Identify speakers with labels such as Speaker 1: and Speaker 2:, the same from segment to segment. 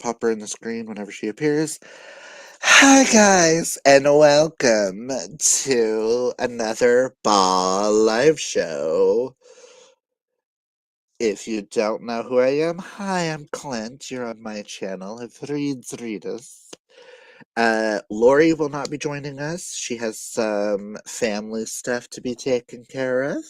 Speaker 1: pop her in the screen whenever she appears. Hi, guys, and welcome to another BAA live show. If you don't know who I am, hi, I'm Clint. You're on my channel of Readus. Lori will not be joining us. She has some family stuff to be taken care of.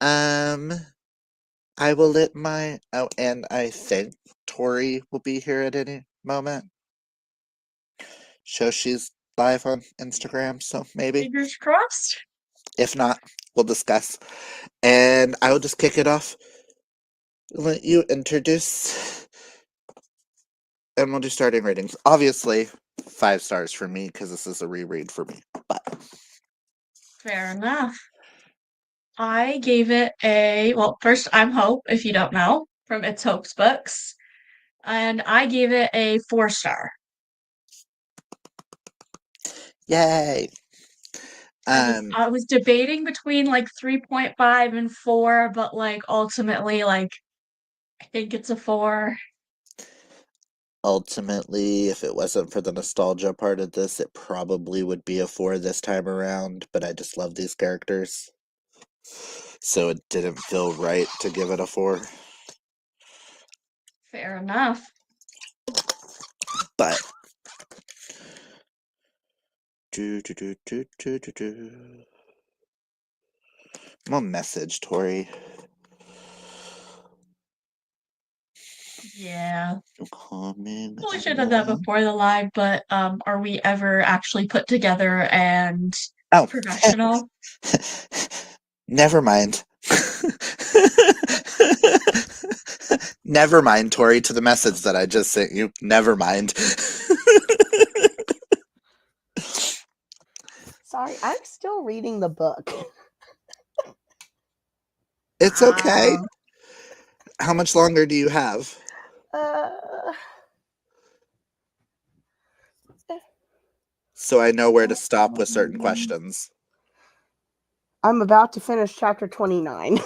Speaker 1: I will let my... Oh, and I think Tori will be here at any moment. So she's live on Instagram, so maybe.
Speaker 2: Fingers crossed.
Speaker 1: If not, we'll discuss. And I will just kick it off. Let you introduce, and we'll do starting ratings. Obviously, 5 stars for me, because this is a reread for me. But
Speaker 2: Fair enough. I gave it well, first, I'm Hope, if you don't know, from It's Hope's books. And I gave it a 4-star.
Speaker 1: yay!
Speaker 2: I was debating between like 3.5 and 4, but like ultimately, like, I think it's a 4.
Speaker 1: Ultimately, if it wasn't for the nostalgia part of this, it probably would be a 4 this time around, but I just love these characters. So it didn't feel right to give it a 4.
Speaker 2: Fair enough.
Speaker 1: But I'm on message, Tori.
Speaker 2: Yeah.
Speaker 1: Coming
Speaker 2: Well, we should have that
Speaker 1: along.
Speaker 2: before the live, but are we ever actually put together and
Speaker 1: Oh,
Speaker 2: professional?
Speaker 1: never mind. Never mind, Tori, to the message that I just sent you. Never mind.
Speaker 3: Sorry, I'm still reading the book.
Speaker 1: It's okay.
Speaker 2: Wow.
Speaker 1: How much longer do you have?
Speaker 3: Uh,
Speaker 1: So I know where to stop with certain questions.
Speaker 3: I'm about to finish chapter 29.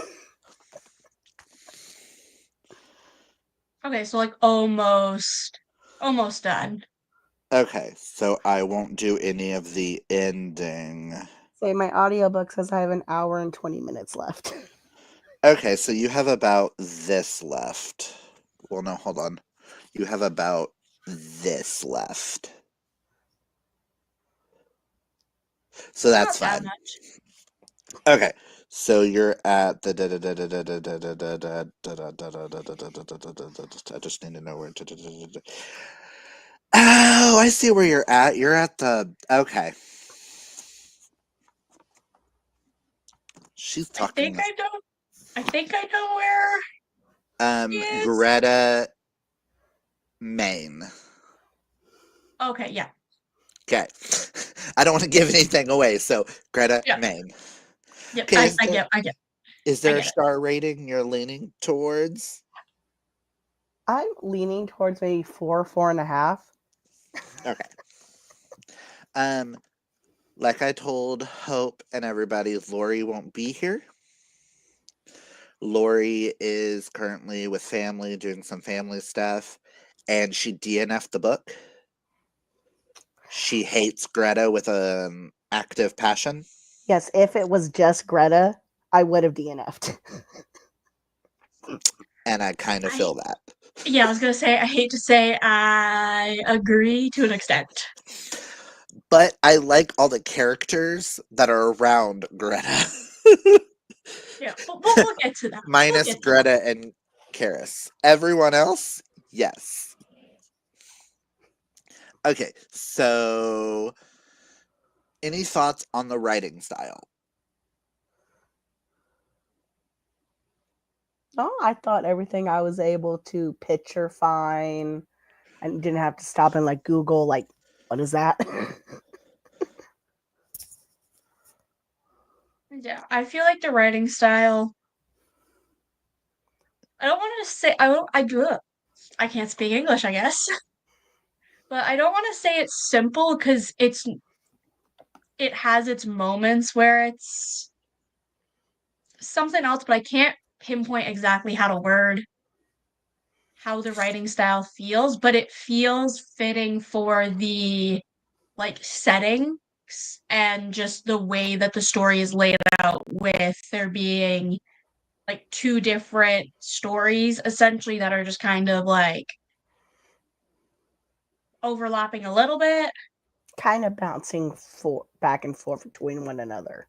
Speaker 2: Okay, so like almost done.
Speaker 1: Okay, so I won't do any of the ending.
Speaker 3: Say my audiobook says I have an hour and 20 minutes left.
Speaker 1: Okay, so you have about this left. Well, no, hold on. You have about this left. So that's
Speaker 2: Not that
Speaker 1: fine.
Speaker 2: much.
Speaker 1: Okay, so you're at the. I just need to know where. Oh, I see where you're at. You're at the. Okay. She's
Speaker 2: I
Speaker 1: talking.
Speaker 2: think I know. I think I know where he is.
Speaker 1: Greta, Maine.
Speaker 2: Okay, yeah.
Speaker 1: Okay. I don't want to give anything away, so Greta,
Speaker 2: Yeah.
Speaker 1: Maine.
Speaker 2: Yep.
Speaker 1: Okay, is
Speaker 2: I
Speaker 1: there a
Speaker 2: get it.
Speaker 1: star rating you're leaning towards?
Speaker 3: I'm leaning towards maybe 4.5.
Speaker 1: Okay. Like I told Hope and everybody, Lori won't be here. Lori is currently with family doing some family stuff, and she DNF'd the book. She hates Greta with an active passion.
Speaker 3: Yes, if it was just Greta, I would have DNF'd.
Speaker 1: And I kind of
Speaker 2: I
Speaker 1: feel that.
Speaker 2: Yeah, I was gonna say I hate to say I agree to an extent.
Speaker 1: But I like all the characters that are around Greta.
Speaker 2: Yeah, but we'll get to that. We'll
Speaker 1: Minus
Speaker 2: get to that.
Speaker 1: Greta and Karis. Everyone else, yes. Okay, so any thoughts on the writing style?
Speaker 3: Oh, I thought everything I was able to picture fine. I didn't have to stop and like Google, like, what is that?
Speaker 2: Yeah, I feel like the writing style. I don't want to say I don't. I do. I can't speak English, I guess, but I don't want to say it's simple because it has its moments where it's something else, but I can't pinpoint exactly how to word how the writing style feels, but it feels fitting for the like settings and just the way that the story is laid out with there being like two different stories essentially that are just kind of like overlapping a little bit.
Speaker 3: Kind of bouncing back and forth between one another.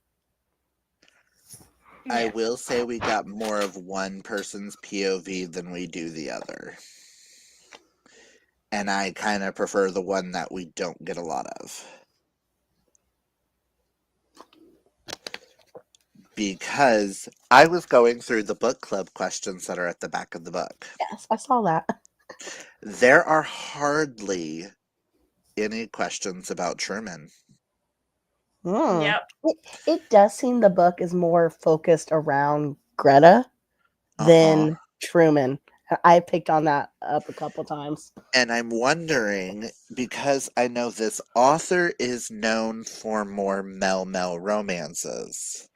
Speaker 1: I
Speaker 2: Yeah.
Speaker 1: will say we got more of one person's POV than we do the other. And I kind of prefer the one that we don't get a lot of. Because I was going through the book club questions that are at the back of the book.
Speaker 3: Yes, I saw that.
Speaker 1: There are hardly any questions about Truman.
Speaker 2: Yep.
Speaker 3: It does seem the book is more focused around Greta
Speaker 1: Uh-huh.
Speaker 3: than Truman. I picked on that up a couple times.
Speaker 1: And I'm wondering, because I know this author is known for more Mel romances,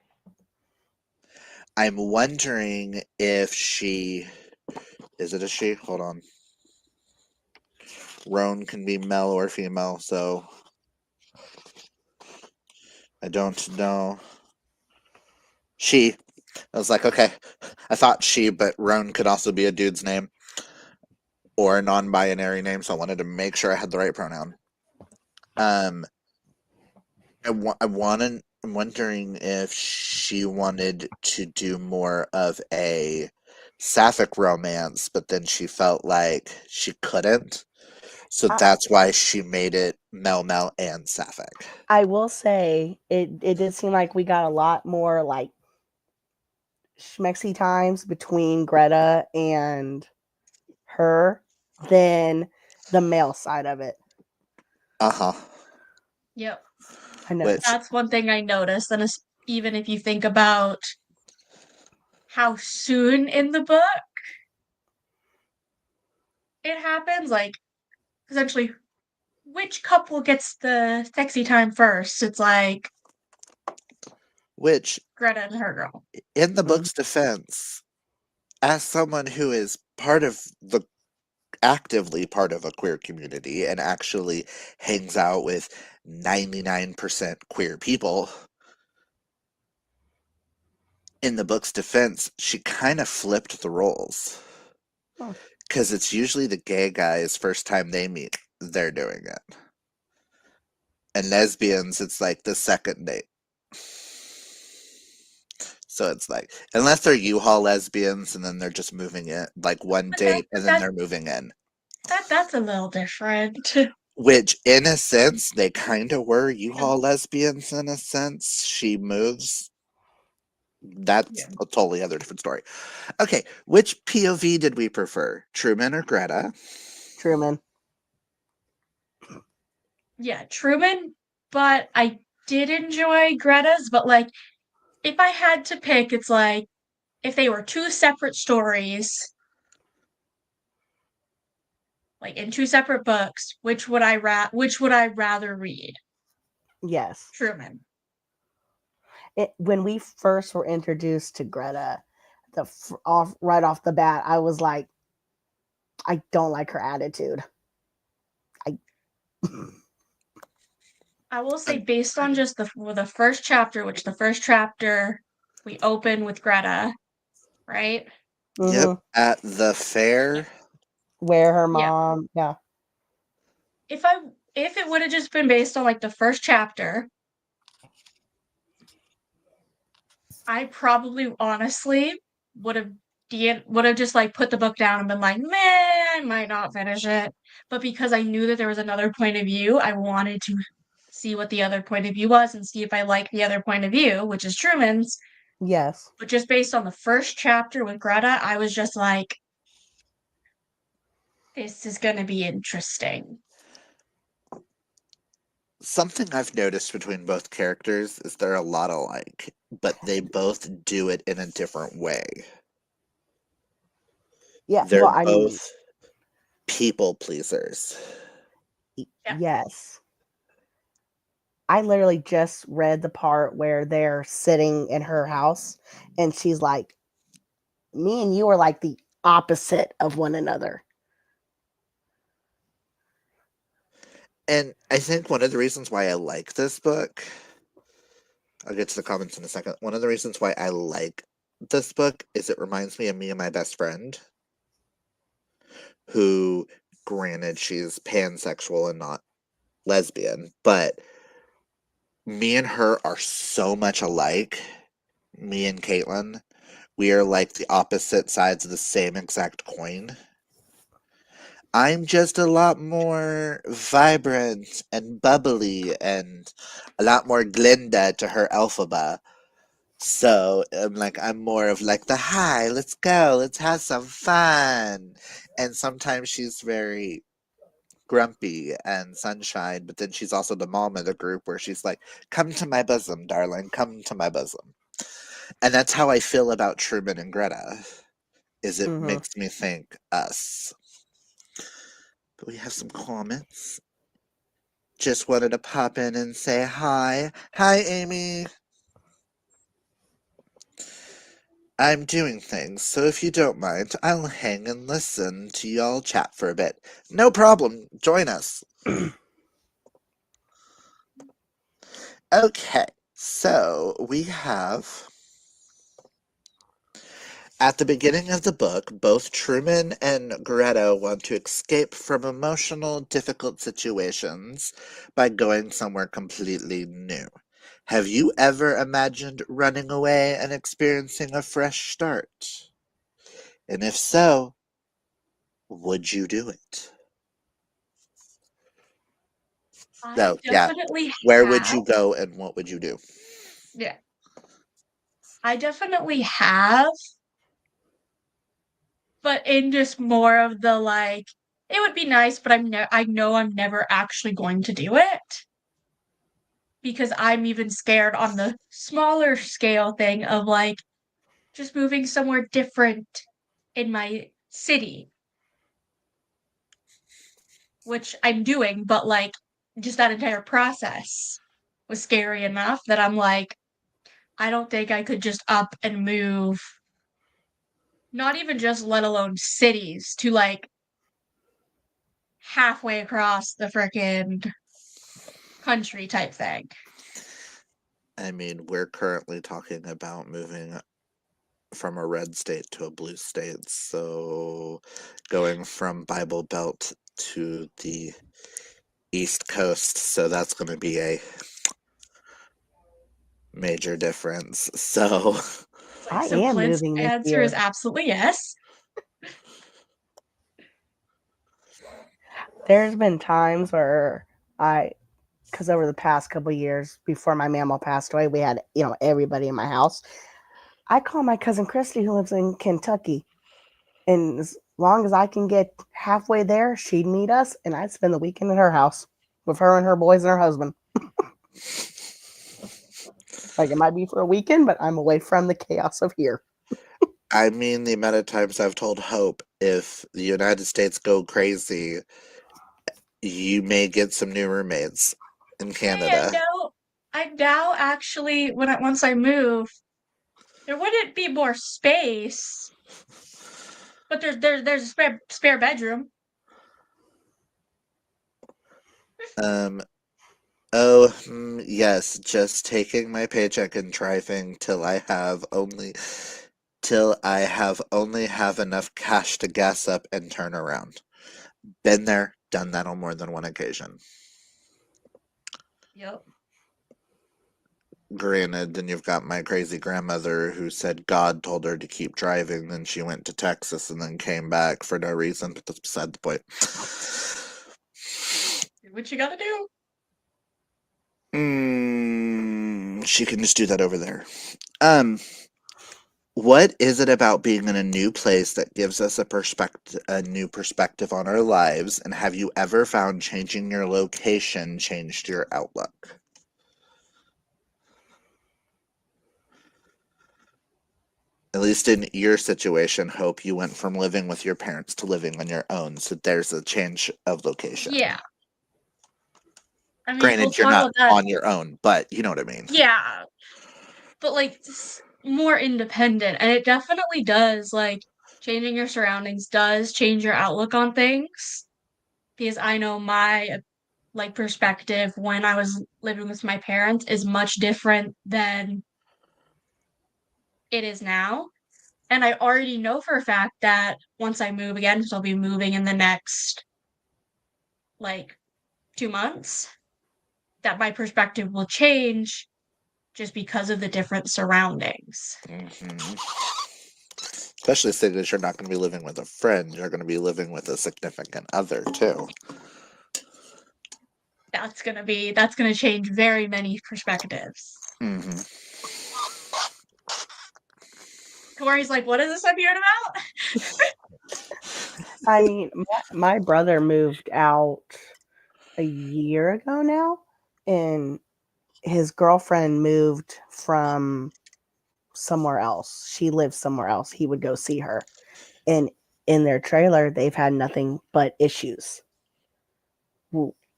Speaker 1: I'm wondering if she... Is it a she? Hold on. Roan can be male or female, so I don't know. She. I was like, okay. I thought she, but Roan could also be a dude's name or a non-binary name, so I wanted to make sure I had the right pronoun. I'm wondering if she wanted to do more of a sapphic romance, but then she felt like she couldn't. So
Speaker 3: I,
Speaker 1: that's why she made it Mel and sapphic.
Speaker 3: I will say it did seem like we got a lot more like schmexy times between Greta and her than the male side of it.
Speaker 1: Uh-huh.
Speaker 2: Yep.
Speaker 3: I noticed.
Speaker 1: Which,
Speaker 2: That's one thing I noticed. And even if you think about how soon in the book it happens, like essentially which couple gets the sexy time first? It's like
Speaker 1: which,
Speaker 2: Greta and her girl.
Speaker 1: in the
Speaker 3: Mhm.
Speaker 1: book's defense, as someone who is actively part of a queer community and actually hangs out with 99% queer people, in the book's defense, she kind of flipped the roles.
Speaker 3: Hmm.
Speaker 1: Because it's usually the gay guys, first time they meet, they're doing it. And lesbians, it's like the second date. So it's like, unless they're U-Haul lesbians and then they're just moving in, like one
Speaker 2: But that
Speaker 1: date and then
Speaker 2: that
Speaker 1: they're moving in.
Speaker 2: that's a little different.
Speaker 1: Which, in a sense, they kind of were U-Haul lesbians in a sense. She moves. That's
Speaker 2: Yeah.
Speaker 1: a totally other different story. Okay, which POV did we prefer? Truman or Greta?
Speaker 3: Truman.
Speaker 2: Yeah, Truman, but I did enjoy Greta's, but like if I had to pick, it's like if they were two separate stories, like in two separate books, which would I rather read?
Speaker 3: Yes.
Speaker 2: Truman.
Speaker 3: When we first were introduced to Greta, right off the bat, I was like, I don't like her attitude. I
Speaker 2: I will say based on just the first chapter, which the first chapter we open with Greta, right?
Speaker 1: Yep,
Speaker 3: mm-hmm.
Speaker 1: at the fair.
Speaker 3: Where her
Speaker 2: Yeah.
Speaker 3: mom, yeah,
Speaker 2: If I if it would have just been based on like the first chapter, I probably honestly would have would have just like put the book down and been like, man, I might not finish it. But because I knew that there was another point of view, I wanted to see what the other point of view was and see if I liked the other point of view, which is Truman's.
Speaker 3: yes.
Speaker 2: But just based on the first chapter with Greta, I was just like, this is gonna be interesting.
Speaker 1: Something I've noticed between both characters is they're a lot alike, but they both do it in a different way.
Speaker 3: Yeah,
Speaker 1: They're
Speaker 3: well, I mean,
Speaker 1: both people pleasers.
Speaker 2: Yeah.
Speaker 3: yes. I literally just read the part where they're sitting in her house and she's like, me and you are like the opposite of one another.
Speaker 1: And I think one of the reasons why I like this book, I'll get to the comments in a second. One of the reasons why I like this book is it reminds me of me and my best friend, who, granted, she's pansexual and not lesbian, but me and her are so much alike. Me and Caitlin, we are like the opposite sides of the same exact coin. I'm just a lot more vibrant and bubbly and a lot more Glinda to her Elphaba. So I'm more of like the hi, let's go, let's have some fun. And sometimes she's very grumpy and sunshine, but then she's also the mom of the group where she's like, come to my bosom, darling, come to my bosom. And that's how I feel about Truman and Greta, is it
Speaker 3: Mm-hmm.
Speaker 1: makes me think us. But we have some comments. Just wanted to pop in and say hi. Hi, Amy. I'm doing things, so if you don't mind, I'll hang and listen to y'all chat for a bit. No problem. Join us. Okay, so we have. At the beginning of the book, both Truman and Greta want to escape from emotional, difficult situations by going somewhere completely new. Have you ever imagined running away and experiencing a fresh start? And if so, would you do it?
Speaker 2: I
Speaker 1: So, yeah,
Speaker 2: definitely
Speaker 1: where would
Speaker 2: have.
Speaker 1: you go and what would you do?
Speaker 2: Yeah. I definitely have, but in just more of the like, it would be nice, but I know I'm never actually going to do it because I'm even scared on the smaller scale thing of like just moving somewhere different in my city, which I'm doing, but like just that entire process was scary enough that I'm like, I don't think I could just up and move, not even just let alone cities, to like halfway across the frickin' country type thing.
Speaker 1: I mean, we're currently talking about moving from a red state to a blue state, so going from Bible Belt to the East Coast, so that's going to be a major difference. So,
Speaker 2: It's like,
Speaker 3: I
Speaker 2: so
Speaker 3: am
Speaker 2: Clint's
Speaker 3: moving this
Speaker 2: answer is
Speaker 3: year.
Speaker 2: absolutely yes.
Speaker 3: There's been times where because over the past couple of years before my mama passed away, we had, everybody in my house. I call my cousin Christy, who lives in Kentucky, and as long as I can get halfway there, she'd meet us, and I'd spend the weekend at her house with her and her boys and her husband. Like, it might be for a weekend, but I'm away from the chaos of here.
Speaker 1: I mean, the amount of times I've told Hope, if the United States go crazy, you may get some new roommates in
Speaker 2: Hey,
Speaker 1: Canada.
Speaker 2: I now actually, once I move, there wouldn't be more space, but there's a spare bedroom.
Speaker 1: Um, yes, just taking my paycheck and driving till I have enough cash to gas up and turn around. Been there, done that on more than one occasion.
Speaker 2: Yep.
Speaker 1: Granted, then you've got my crazy grandmother who said God told her to keep driving, then she went to Texas and then came back for no reason, but that's beside the point.
Speaker 2: What you gotta do?
Speaker 1: She can just do that over there. Um, what is it about being in a new place that gives us a new perspective on our lives? And have you ever found changing your location changed your outlook? At least in your situation, Hope, you went from living with your parents to living on your own, so there's a change of location.
Speaker 2: Yeah. I mean, we'll
Speaker 1: Granted, you're
Speaker 2: talk
Speaker 1: not
Speaker 2: about that.
Speaker 1: on your own, but you know what I mean.
Speaker 2: Yeah, but like more independent, and it definitely does. Like, changing your surroundings does change your outlook on things. Because I know my like perspective when I was living with my parents is much different than it is now. And I already know for a fact that once I move again, because I'll be moving in the next like 2 months, that my perspective will change just because of the different surroundings.
Speaker 1: Mhm. Especially seeing that you're not going to be living with a friend, you're going to be living with a significant other too.
Speaker 2: That's gonna change very many perspectives.
Speaker 1: Hmm.
Speaker 2: Corey's like, what is this I'm hearing about?
Speaker 3: I mean, my brother moved out a year ago now, and his girlfriend moved from somewhere else. She lives somewhere else. He would go see her. And in their trailer, they've had nothing but issues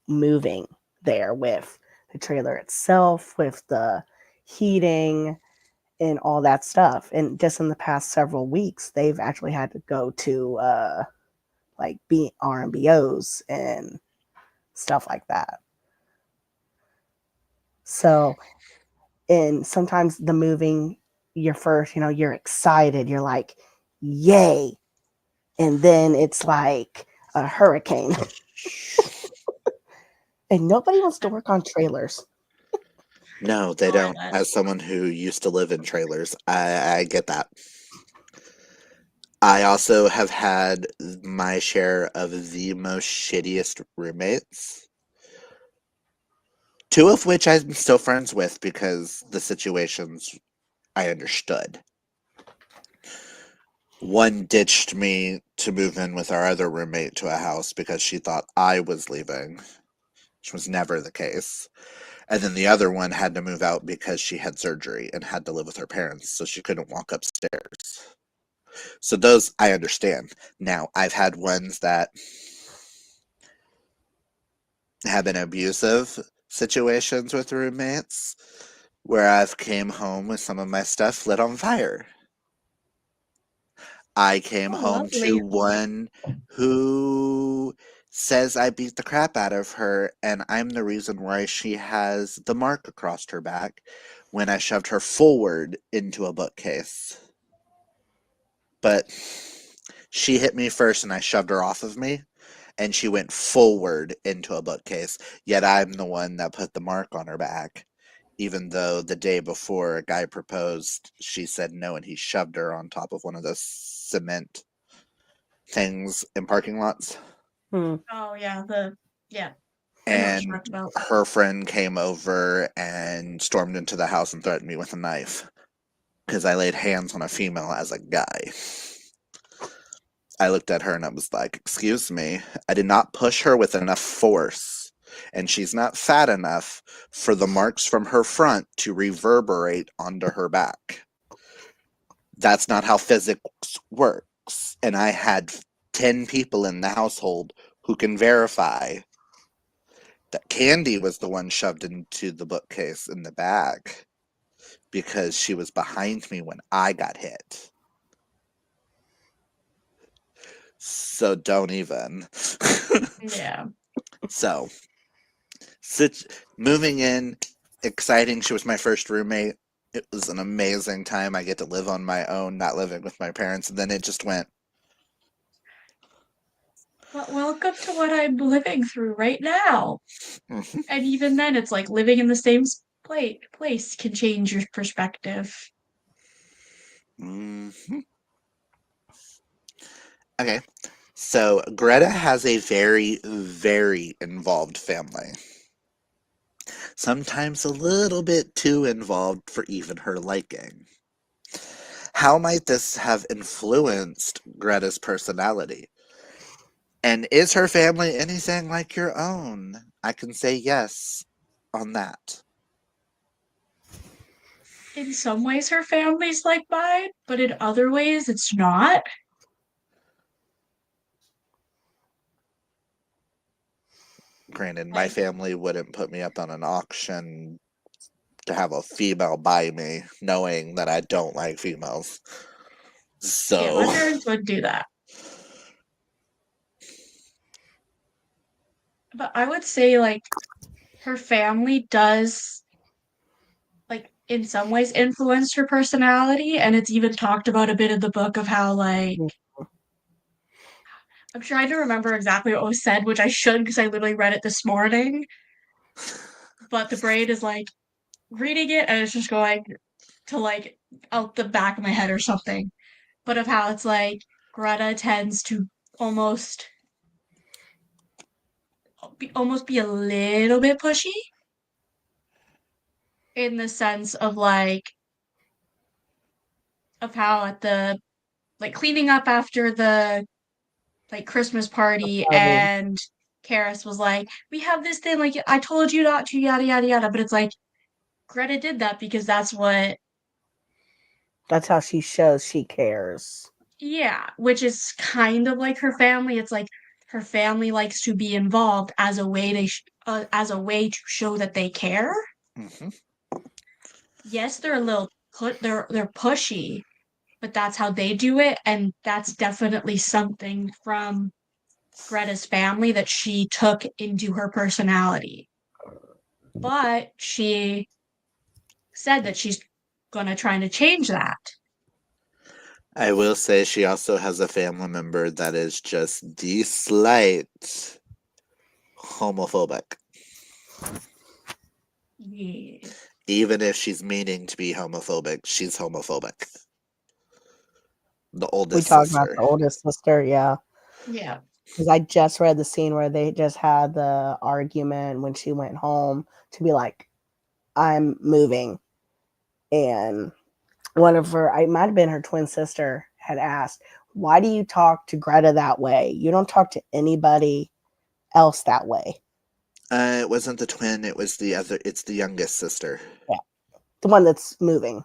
Speaker 3: moving there with the trailer itself, with the heating and all that stuff. And just in the past several weeks, they've actually had to go to like B RMBOs and stuff like that. So, and sometimes the moving, you're first, you're excited, you're like, yay. And then it's like a hurricane. And nobody wants to work on trailers.
Speaker 1: No, they
Speaker 2: Oh, I
Speaker 1: don't.
Speaker 2: bet.
Speaker 1: As someone who used to live in trailers, I get that. I also have had my share of the most shittiest roommates. Two of which I'm still friends with because the situations I understood. One ditched me to move in with our other roommate to a house because she thought I was leaving, which was never the case. And then the other one had to move out because she had surgery and had to live with her parents, so she couldn't walk upstairs. So those I understand. Now, I've had ones that have been abusive situations with roommates where I've came home with some of my stuff lit on fire. I came
Speaker 2: Oh,
Speaker 1: home to
Speaker 2: lovely.
Speaker 1: one who says I beat the crap out of her, and I'm the reason why she has the mark across her back when I shoved her forward into a bookcase. But she hit me first, and I shoved her off of me, and she went forward into a bookcase. Yet I'm the one that put the mark on her back. Even though the day before a guy proposed, she said no, and he shoved her on top of one of those cement things in parking lots.
Speaker 3: Hmm.
Speaker 2: Oh yeah, yeah, I know what you're
Speaker 1: And
Speaker 2: talking about.
Speaker 1: her friend came over and stormed into the house and threatened me with a knife because I laid hands on a female as a guy. I looked at her and I was like, "Excuse me, I did not push her with enough force, and she's not fat enough for the marks from her front to reverberate onto her back. That's not how physics works." And I had 10 people in the household who can verify that Candy was the one shoved into the bookcase in the back because she was behind me when I got hit. So don't even.
Speaker 2: Yeah.
Speaker 1: So, moving in, exciting. She was my first roommate. It was an amazing time. I get to live on my own, not living with my parents. And then it just went,
Speaker 2: Well, welcome to what I'm living through right now.
Speaker 1: mhm,
Speaker 2: And even then, it's like living in the same place can change your perspective.
Speaker 1: mhm. Okay. So Greta has a very, very involved family. Sometimes a little bit too involved for even her liking. How might this have influenced Greta's personality? And is her family anything like your own? I can say yes on that.
Speaker 2: In some ways, her family's like mine, but in other ways, it's not.
Speaker 1: Granted, my
Speaker 2: Like,
Speaker 1: family wouldn't put me up on an auction to have a female buy me, knowing that I don't like females.
Speaker 2: Yeah, my
Speaker 1: So
Speaker 2: parents would do that. But I would say, like, her family does, like, in some ways influence her personality, and it's even talked about a bit in the book of how, like, I'm trying to remember exactly what was said, which I should because I literally read it this morning. But the brain is like reading it and it's just going to like out the back of my head or something. But of how it's like Greta tends to almost be a little bit pushy in the sense of like of how at the like cleaning up after the like Christmas party
Speaker 3: Party.
Speaker 2: and Karis was like, we have this thing, like I told you not to, yada yada yada. But it's like Greta did that because that's what,
Speaker 3: That's how she shows she cares.
Speaker 2: yeah, which is kind of like her family. It's like her family likes to be involved as a way as a way to show that they care.
Speaker 1: mhm.
Speaker 2: Yes, they're a little they're pushy, but that's how they do it, and that's definitely something from Greta's family that she took into her personality. But she said that she's gonna try to change that.
Speaker 1: I will say she also has a family member that is just the slight homophobic.
Speaker 2: Yeah.
Speaker 1: Even if she's meaning to be homophobic, she's homophobic. The
Speaker 3: We
Speaker 1: oldest
Speaker 3: talked about
Speaker 1: sister.
Speaker 3: the oldest sister, yeah.
Speaker 2: Yeah.
Speaker 3: Because I just read the scene where they just had the argument when she went home to be like, I'm moving. And one of her, it might have been her twin sister, had asked, why do you talk to Greta that way? You don't talk to anybody else that way.
Speaker 1: It wasn't the twin, it was the other, it's the youngest sister.
Speaker 3: Yeah. The one that's moving.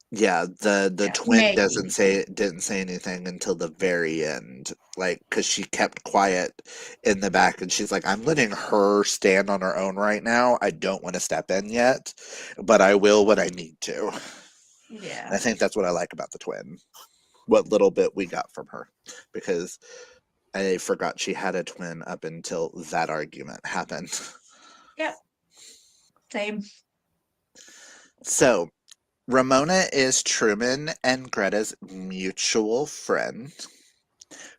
Speaker 1: Yeah, the
Speaker 2: Yeah.
Speaker 1: twin
Speaker 2: Maggie.
Speaker 1: didn't say anything until the very end, like because she kept quiet in the back, and she's like, "I'm letting her stand on her own right now. I don't want to step in yet, but I will when I need to." And I
Speaker 2: Yeah.
Speaker 1: think that's what I like about the twin. What little bit we got from her, because I forgot she had a twin up until that argument happened.
Speaker 2: Yep. Same.
Speaker 1: So Ramona is Truman and Greta's mutual friend,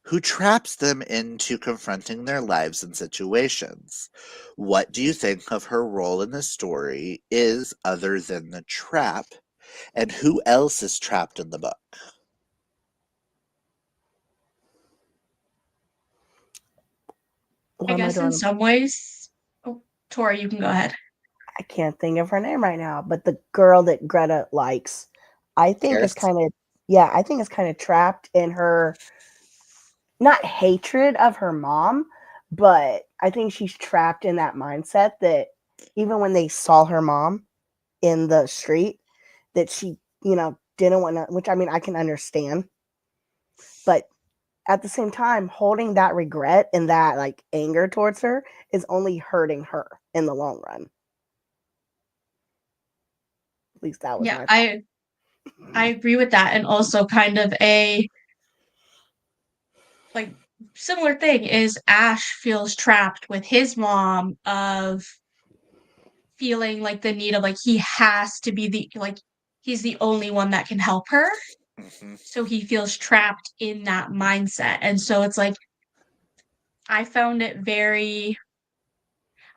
Speaker 1: who traps them into confronting their lives and situations. What do you think of her role in the story is other than the trap, and who else is trapped in the book?
Speaker 3: What
Speaker 2: I
Speaker 3: am I
Speaker 2: guess in
Speaker 3: doing?
Speaker 2: some ways, oh, Tori, you can go ahead.
Speaker 3: I can't think of her name right now, but the girl that Greta likes, I think is
Speaker 1: Karis?
Speaker 3: kind of, yeah, I think is kind of trapped in her, not hatred of her mom, but I think she's trapped in that mindset that even when they saw her mom in the street, that she, didn't want to, which I mean, I can understand, but at the same time, holding that regret and that like anger towards her is only hurting her in the long run. At least that was
Speaker 2: Yeah,
Speaker 3: my thought.
Speaker 2: I agree with that, and also kind of a like similar thing is Ash feels trapped with his mom of feeling like the need of like he has to be the like he's the only one that can help her.
Speaker 1: Hmm.
Speaker 2: So he feels trapped in that mindset. And so it's like I found it very,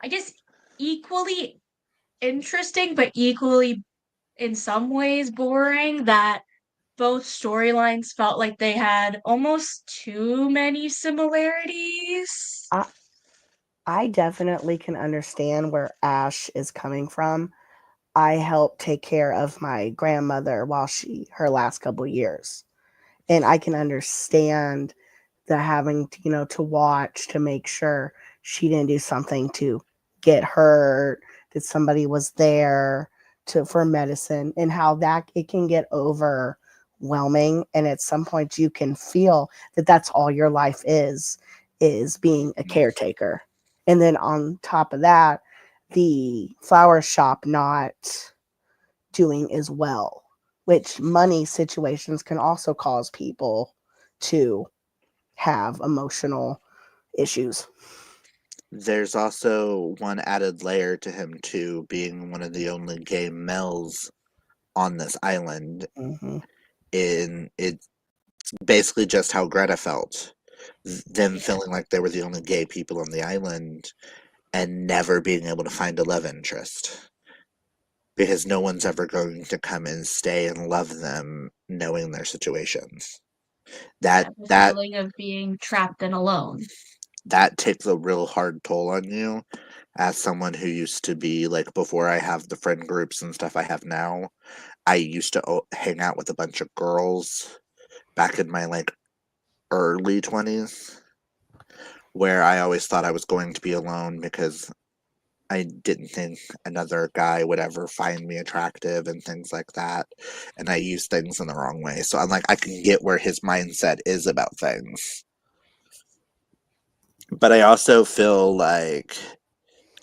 Speaker 2: I guess, equally interesting, but equally in some ways boring that both storylines felt like they had almost too many similarities.
Speaker 3: I, I definitely can understand where Ash is coming from. I helped take care of my grandmother while her last couple years. And I can understand the having to, to watch to make sure she didn't do something to get hurt, that somebody was there for medicine, and how that it can get overwhelming. And at some point you can feel that that's all your life is being a caretaker. And then on top of that, the flower shop not doing as well, which money situations can also cause people to have emotional issues.
Speaker 1: There's also one added layer to him too, being one of the only gay males on this island.
Speaker 3: Hmm.
Speaker 1: In it's basically just how Greta felt. Them feeling like they were the only gay people on the island and never being able to find a love interest. Because no one's ever going to come and stay and love them knowing their situations. That
Speaker 2: Yeah, the
Speaker 1: that
Speaker 2: feeling of being trapped and alone.
Speaker 1: that takes a real hard toll on you as someone who used to be like before I have the friend groups and stuff I have now. I used to hang out with a bunch of girls back in my like early 20s where I always thought I was going to be alone because I didn't think another guy would ever find me attractive and things like that. And I use things in the wrong way. So I'm like, I can get where his mindset is about things. But I also feel like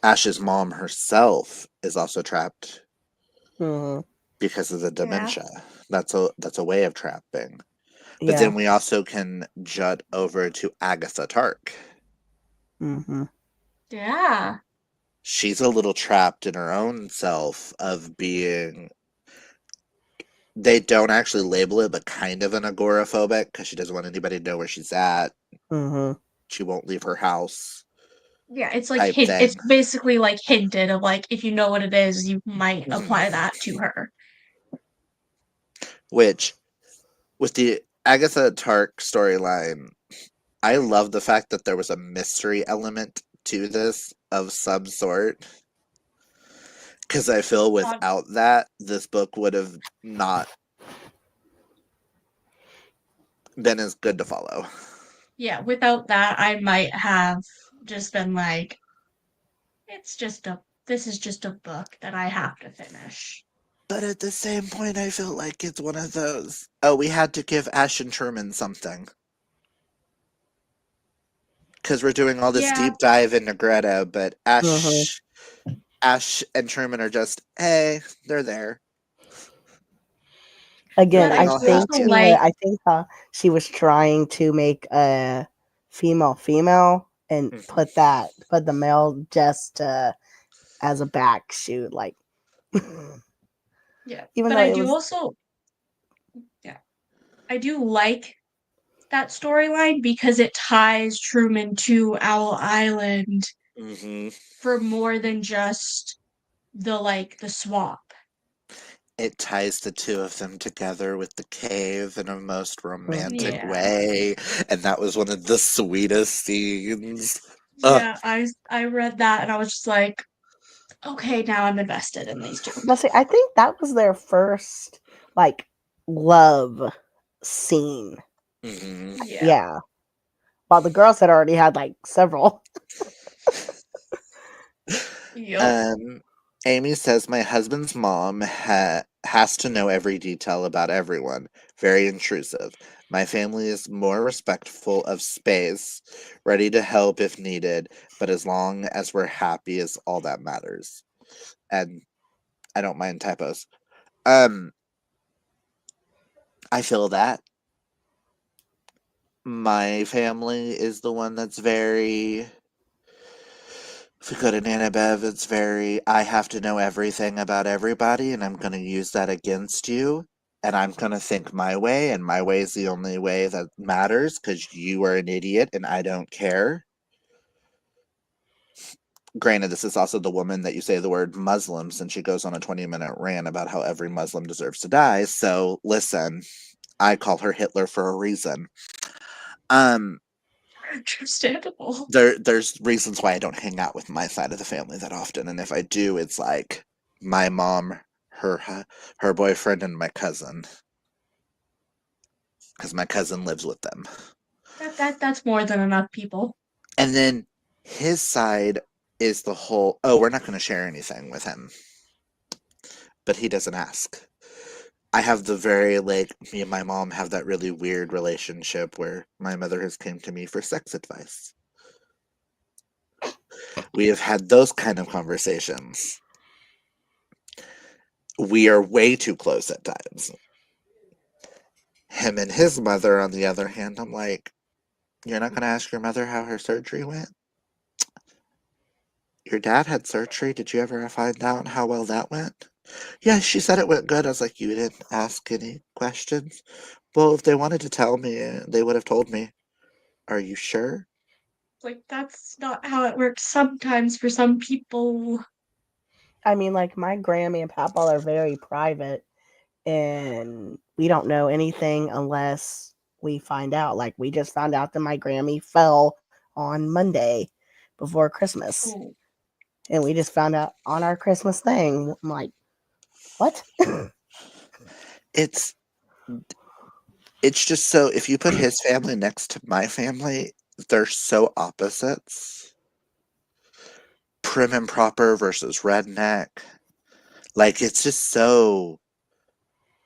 Speaker 1: Ash's mom herself is also trapped
Speaker 3: Hmm.
Speaker 1: because of the
Speaker 2: Yeah.
Speaker 1: dementia. That's a way of trapping. But
Speaker 3: Yeah.
Speaker 1: then we also can jut over to Agatha Tark.
Speaker 3: Hmm.
Speaker 2: Yeah.
Speaker 1: She's a little trapped in her own self of being, they don't actually label it, but kind of an agoraphobic because she doesn't want anybody to know where she's at.
Speaker 3: Hmm.
Speaker 1: She won't leave her house
Speaker 2: Yeah, it's like
Speaker 1: type
Speaker 2: it's
Speaker 1: thing.
Speaker 2: basically like hinted of like if you know what it is, you might
Speaker 1: Mhm.
Speaker 2: apply that to her.
Speaker 1: Which, with the Agatha Tark storyline, I love the fact that there was a mystery element to this of some sort. Because I feel
Speaker 2: Um,
Speaker 1: without that, this book would have not been as good to follow.
Speaker 2: yeah, without that, I might have just been like, this is just a book that I have to finish.
Speaker 1: But at the same point, I feel like it's one of those. Oh, we had to give Ash and Truman something. Because we're doing all this
Speaker 2: Yeah,
Speaker 1: deep dive into Greta, but
Speaker 3: Hmm.
Speaker 1: Ash and Truman are just, hey, they're there. They're
Speaker 3: Again,
Speaker 2: but I
Speaker 1: being
Speaker 3: I
Speaker 1: all
Speaker 2: do
Speaker 3: think
Speaker 2: also
Speaker 1: happy and
Speaker 2: like,
Speaker 3: I think she was trying to make a female and
Speaker 1: Mhm.
Speaker 3: put the male just as a back shoot, like
Speaker 2: yeah,
Speaker 3: even
Speaker 2: but
Speaker 3: though
Speaker 2: I
Speaker 3: it
Speaker 2: do
Speaker 3: was.
Speaker 2: also, yeah, I do like that storyline because it ties Truman to Owl Island
Speaker 1: Mhm.
Speaker 2: for more than just the swamp.
Speaker 1: It ties the two of them together with the cave in a most romantic
Speaker 3: Mhm.
Speaker 2: Yeah.
Speaker 1: way, and that was one of the sweetest scenes. Ugh.
Speaker 2: Yeah, I read that and I was just like, okay, now I'm invested in these two.
Speaker 3: But see, I think that was their first like love scene.
Speaker 1: Mhm.
Speaker 2: Yeah.
Speaker 3: Yeah, while the girls had already had like several.
Speaker 2: Yep.
Speaker 1: Um, Amy says my husband's mom has to know every detail about everyone. Very intrusive. My family is more respectful of space, ready to help if needed, but as long as we're happy is all that matters. And I don't mind typos. Um, I feel that my family is the one that's very. If we go to Nana Bev, it's very, I have to know everything about everybody, and I'm going to use that against you. And I'm going to think my way, and my way is the only way that matters because you are an idiot and I don't care. Granted, this is also the woman that you say the word Muslims, and she goes on a 20-minute rant about how every Muslim deserves to die. So listen, I call her Hitler for a reason. Um,
Speaker 2: Understandable.
Speaker 1: there's reasons why I don't hang out with my side of the family that often, and if I do, it's like my mom, her boyfriend, and my cousin, because my cousin lives with them.
Speaker 2: That's more than enough people.
Speaker 1: And then his side is the whole, oh, we're not going to share anything with him, but he doesn't ask. I have the very like me and my mom have that really weird relationship where my mother has came to me for sex advice. We have had those kind of conversations. We are way too close at times. Him and his mother, on the other hand, I'm like, you're not going to ask your mother how her surgery went? Your dad had surgery. Did you ever find out how well that went? Yeah, she said it went good. I was like, you didn't ask any questions? Well, if they wanted to tell me, they would have told me. Are you sure?
Speaker 2: Like, that's not how it works sometimes for some people.
Speaker 3: I mean, like my Grammy and Papa are very private, and we don't know anything unless we find out. Like we just found out that my Grammy fell on Monday before Christmas,
Speaker 2: Oh,
Speaker 3: and we just found out on our Christmas thing. I'm like, what?
Speaker 1: It's it's just so if you put his family next to my family, they're so opposites. Prim and proper versus redneck. Like it's just so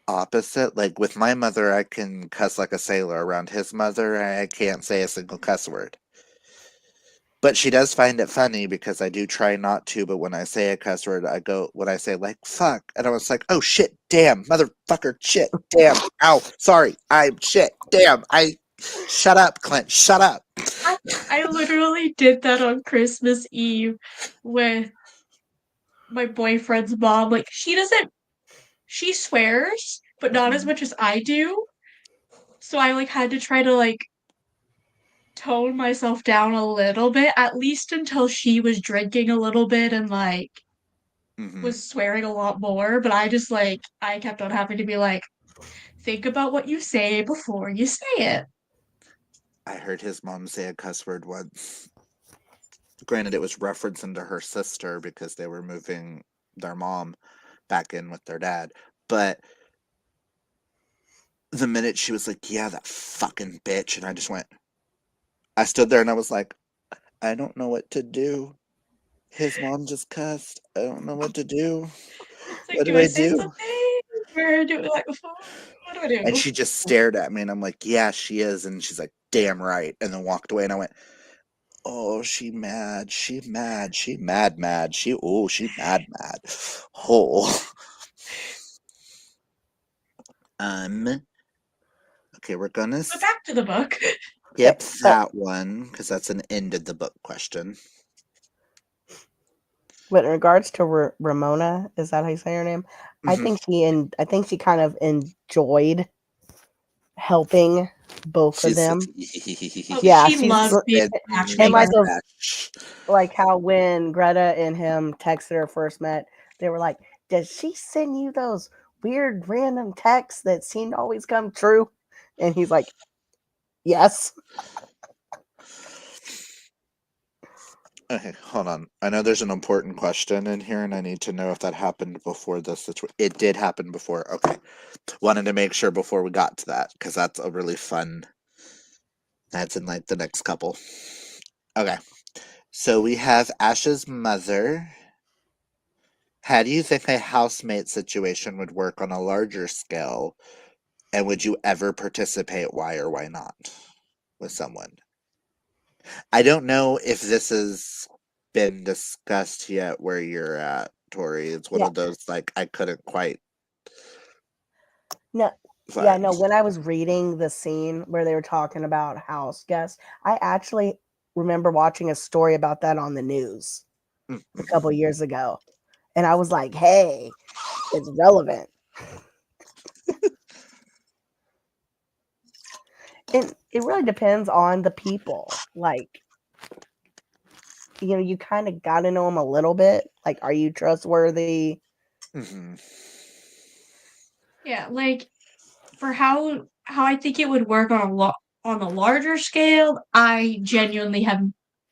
Speaker 1: opposite. Like with my mother, I can cuss like a sailor. Around his mother, I can't say a single cuss word. But she does find it funny because I do try not to. But when I say a cuss word, when I say like fuck, and I was like, oh shit, damn, motherfucker, shit, damn, ow, sorry, I'm shit, damn, shut up, Clint, shut up.
Speaker 2: I literally did that on Christmas Eve with my boyfriend's mom. Like, she swears, but not as much as I do. So I like had to try to like tone myself down a little bit, at least until she was drinking a little bit and like
Speaker 1: Hmm.
Speaker 2: was swearing a lot more. But I just like I kept on having to be like, think about what you say before you say it.
Speaker 1: I heard his mom say a cuss word once. Granted, it was referencing to her sister because they were moving their mom back in with their dad. But the minute she was like, yeah, that fucking bitch, and I stood there and I was like, I don't know what to do. His mom just cussed. I don't know what to do.
Speaker 2: It's like,
Speaker 1: What
Speaker 2: do
Speaker 1: do
Speaker 2: I
Speaker 1: I
Speaker 2: say
Speaker 1: do?
Speaker 2: something? Or do it like before? What do I
Speaker 1: And
Speaker 2: do?
Speaker 1: she just stared at me and I'm like, yeah, she is. And she's like, damn right. And then walked away and I went, oh, she mad. She mad. She mad, mad. She mad, mad. Oh. Um, okay, we're gonna
Speaker 2: But back to the book.
Speaker 3: Okay,
Speaker 1: skip
Speaker 3: so
Speaker 1: that one because that's an end of the book question.
Speaker 3: but in regards to Ramona, is that how you say her name?
Speaker 1: Hmm.
Speaker 3: I think she kind of enjoyed helping both of
Speaker 1: She's
Speaker 3: them.
Speaker 2: Oh,
Speaker 3: Yeah,
Speaker 2: she
Speaker 3: she's
Speaker 2: loves being
Speaker 1: in
Speaker 2: a
Speaker 3: and like
Speaker 2: matchmaker.
Speaker 3: those,
Speaker 1: fresh.
Speaker 3: like how when Greta and him texted her first met, they were like, "Does she send you those weird random texts that seem to always come true?" And he's like, "Yes."
Speaker 1: Okay, hold on. I know there's an important question in here, and I need to know if that happened before this situation. It did happen before. Okay. Wanted to make sure before we got to that, because that's a really fun. That's in like the next couple. Okay. So we have Ash's mother. How do you think a housemate situation would work on a larger scale? And would you ever participate? Why or why not? With someone? I don't know if this has been discussed yet where you're at, Tori. It's one
Speaker 3: Yeah.
Speaker 1: of those like I couldn't quite
Speaker 3: No. Yeah,
Speaker 1: find.
Speaker 3: no, when I was reading the scene where they were talking about house guests, I actually remember watching a story about that on the news a couple
Speaker 1: Mm-hmm.
Speaker 3: years ago. And I was like, "Hey, it's relevant." And it really depends on the people. Like, you kind of got to know them a little bit. Like, are you trustworthy?
Speaker 1: Mm-hmm.
Speaker 2: Yeah, like for how I think it would work on on a larger scale, I genuinely have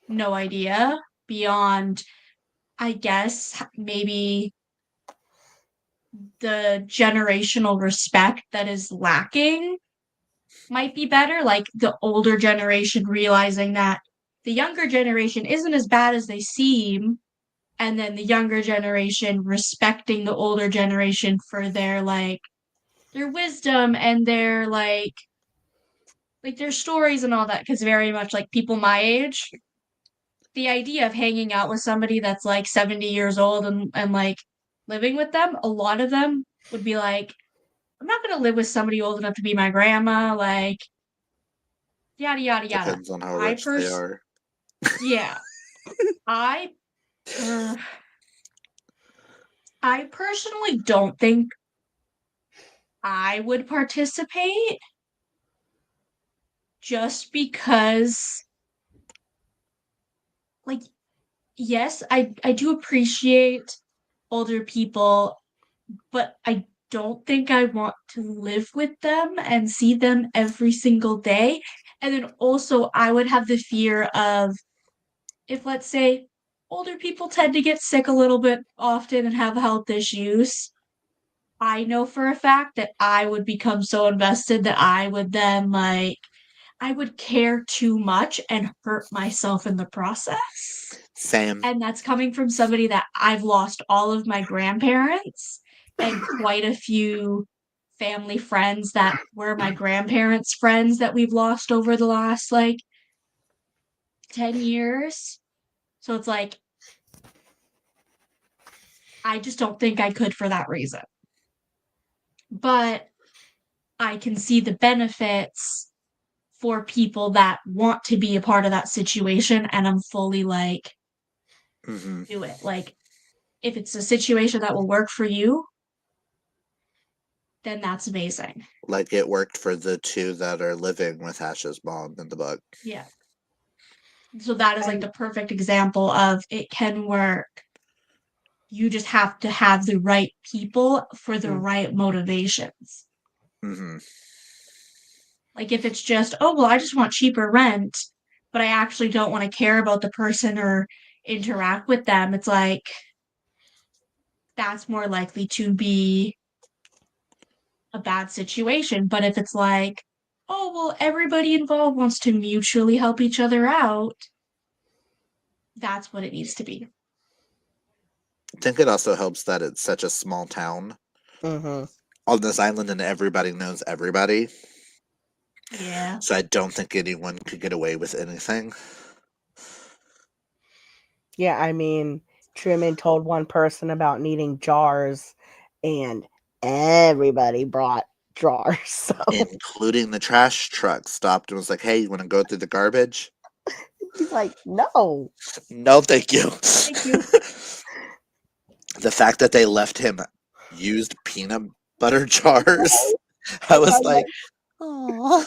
Speaker 2: no idea beyond, I guess, maybe the generational respect that is lacking might be better. Like the older generation realizing that the younger generation isn't as bad as they seem, and then the younger generation respecting the older generation for their wisdom and their like their stories and all that. Because very much like people my age, the idea of hanging out with somebody that's like 70 years old and like living with them, a lot of them would be like, I'm not gonna live with somebody old enough to be my grandma, like yada yada yada.
Speaker 1: Depends on how
Speaker 2: I
Speaker 1: rich they
Speaker 2: pers
Speaker 1: are.
Speaker 2: yeah. I per I personally don't think I would participate just because like yes, I do appreciate older people, but I don't think I want to live with them and see them every single day. And then also I would have the fear of if let's say older people tend to get sick a little bit often and have health issues. I know for a fact that I would become so invested that I would then I would care too much and hurt myself in the process.
Speaker 1: Same.
Speaker 2: And that's coming from somebody that I've lost all of my grandparents and quite a few family friends that were my grandparents' friends that we've lost over the last 10 years. So it's like, I just don't think I could for that reason. But I can see the benefits for people that want to be a part of that situation. And I'm fully
Speaker 1: Hmm.
Speaker 2: do it. Like, if it's a situation that will work for you, then that's amazing.
Speaker 1: Like it worked for the two that are living with Ash's mom in the book.
Speaker 2: Yeah. So that is
Speaker 3: I
Speaker 2: the perfect example of it can work. You just have to have the right people for the
Speaker 3: Mm.
Speaker 2: right motivations.
Speaker 1: Hmm.
Speaker 2: Like if it's just, oh, well, I just want cheaper rent, but I actually don't want to care about the person or interact with them, it's like that's more likely to be a bad situation. But if it's like, oh, well, everybody involved wants to mutually help each other out, that's what it needs to be.
Speaker 1: I think it also helps that it's such a small town
Speaker 3: hmm
Speaker 1: on this island and everybody knows everybody.
Speaker 2: Yeah.
Speaker 1: So I don't think anyone could get away with anything.
Speaker 3: Yeah, I mean, Truman told one person about needing jars, and everybody brought jars. So
Speaker 1: Including the trash truck stopped and was like, hey, you want to go through the garbage?
Speaker 3: he's like, no.
Speaker 1: No, thank you.
Speaker 2: Thank you.
Speaker 1: The fact that they left him used peanut butter jars, I
Speaker 3: Like,
Speaker 1: was
Speaker 3: I'm
Speaker 1: like,
Speaker 3: like,
Speaker 1: oh.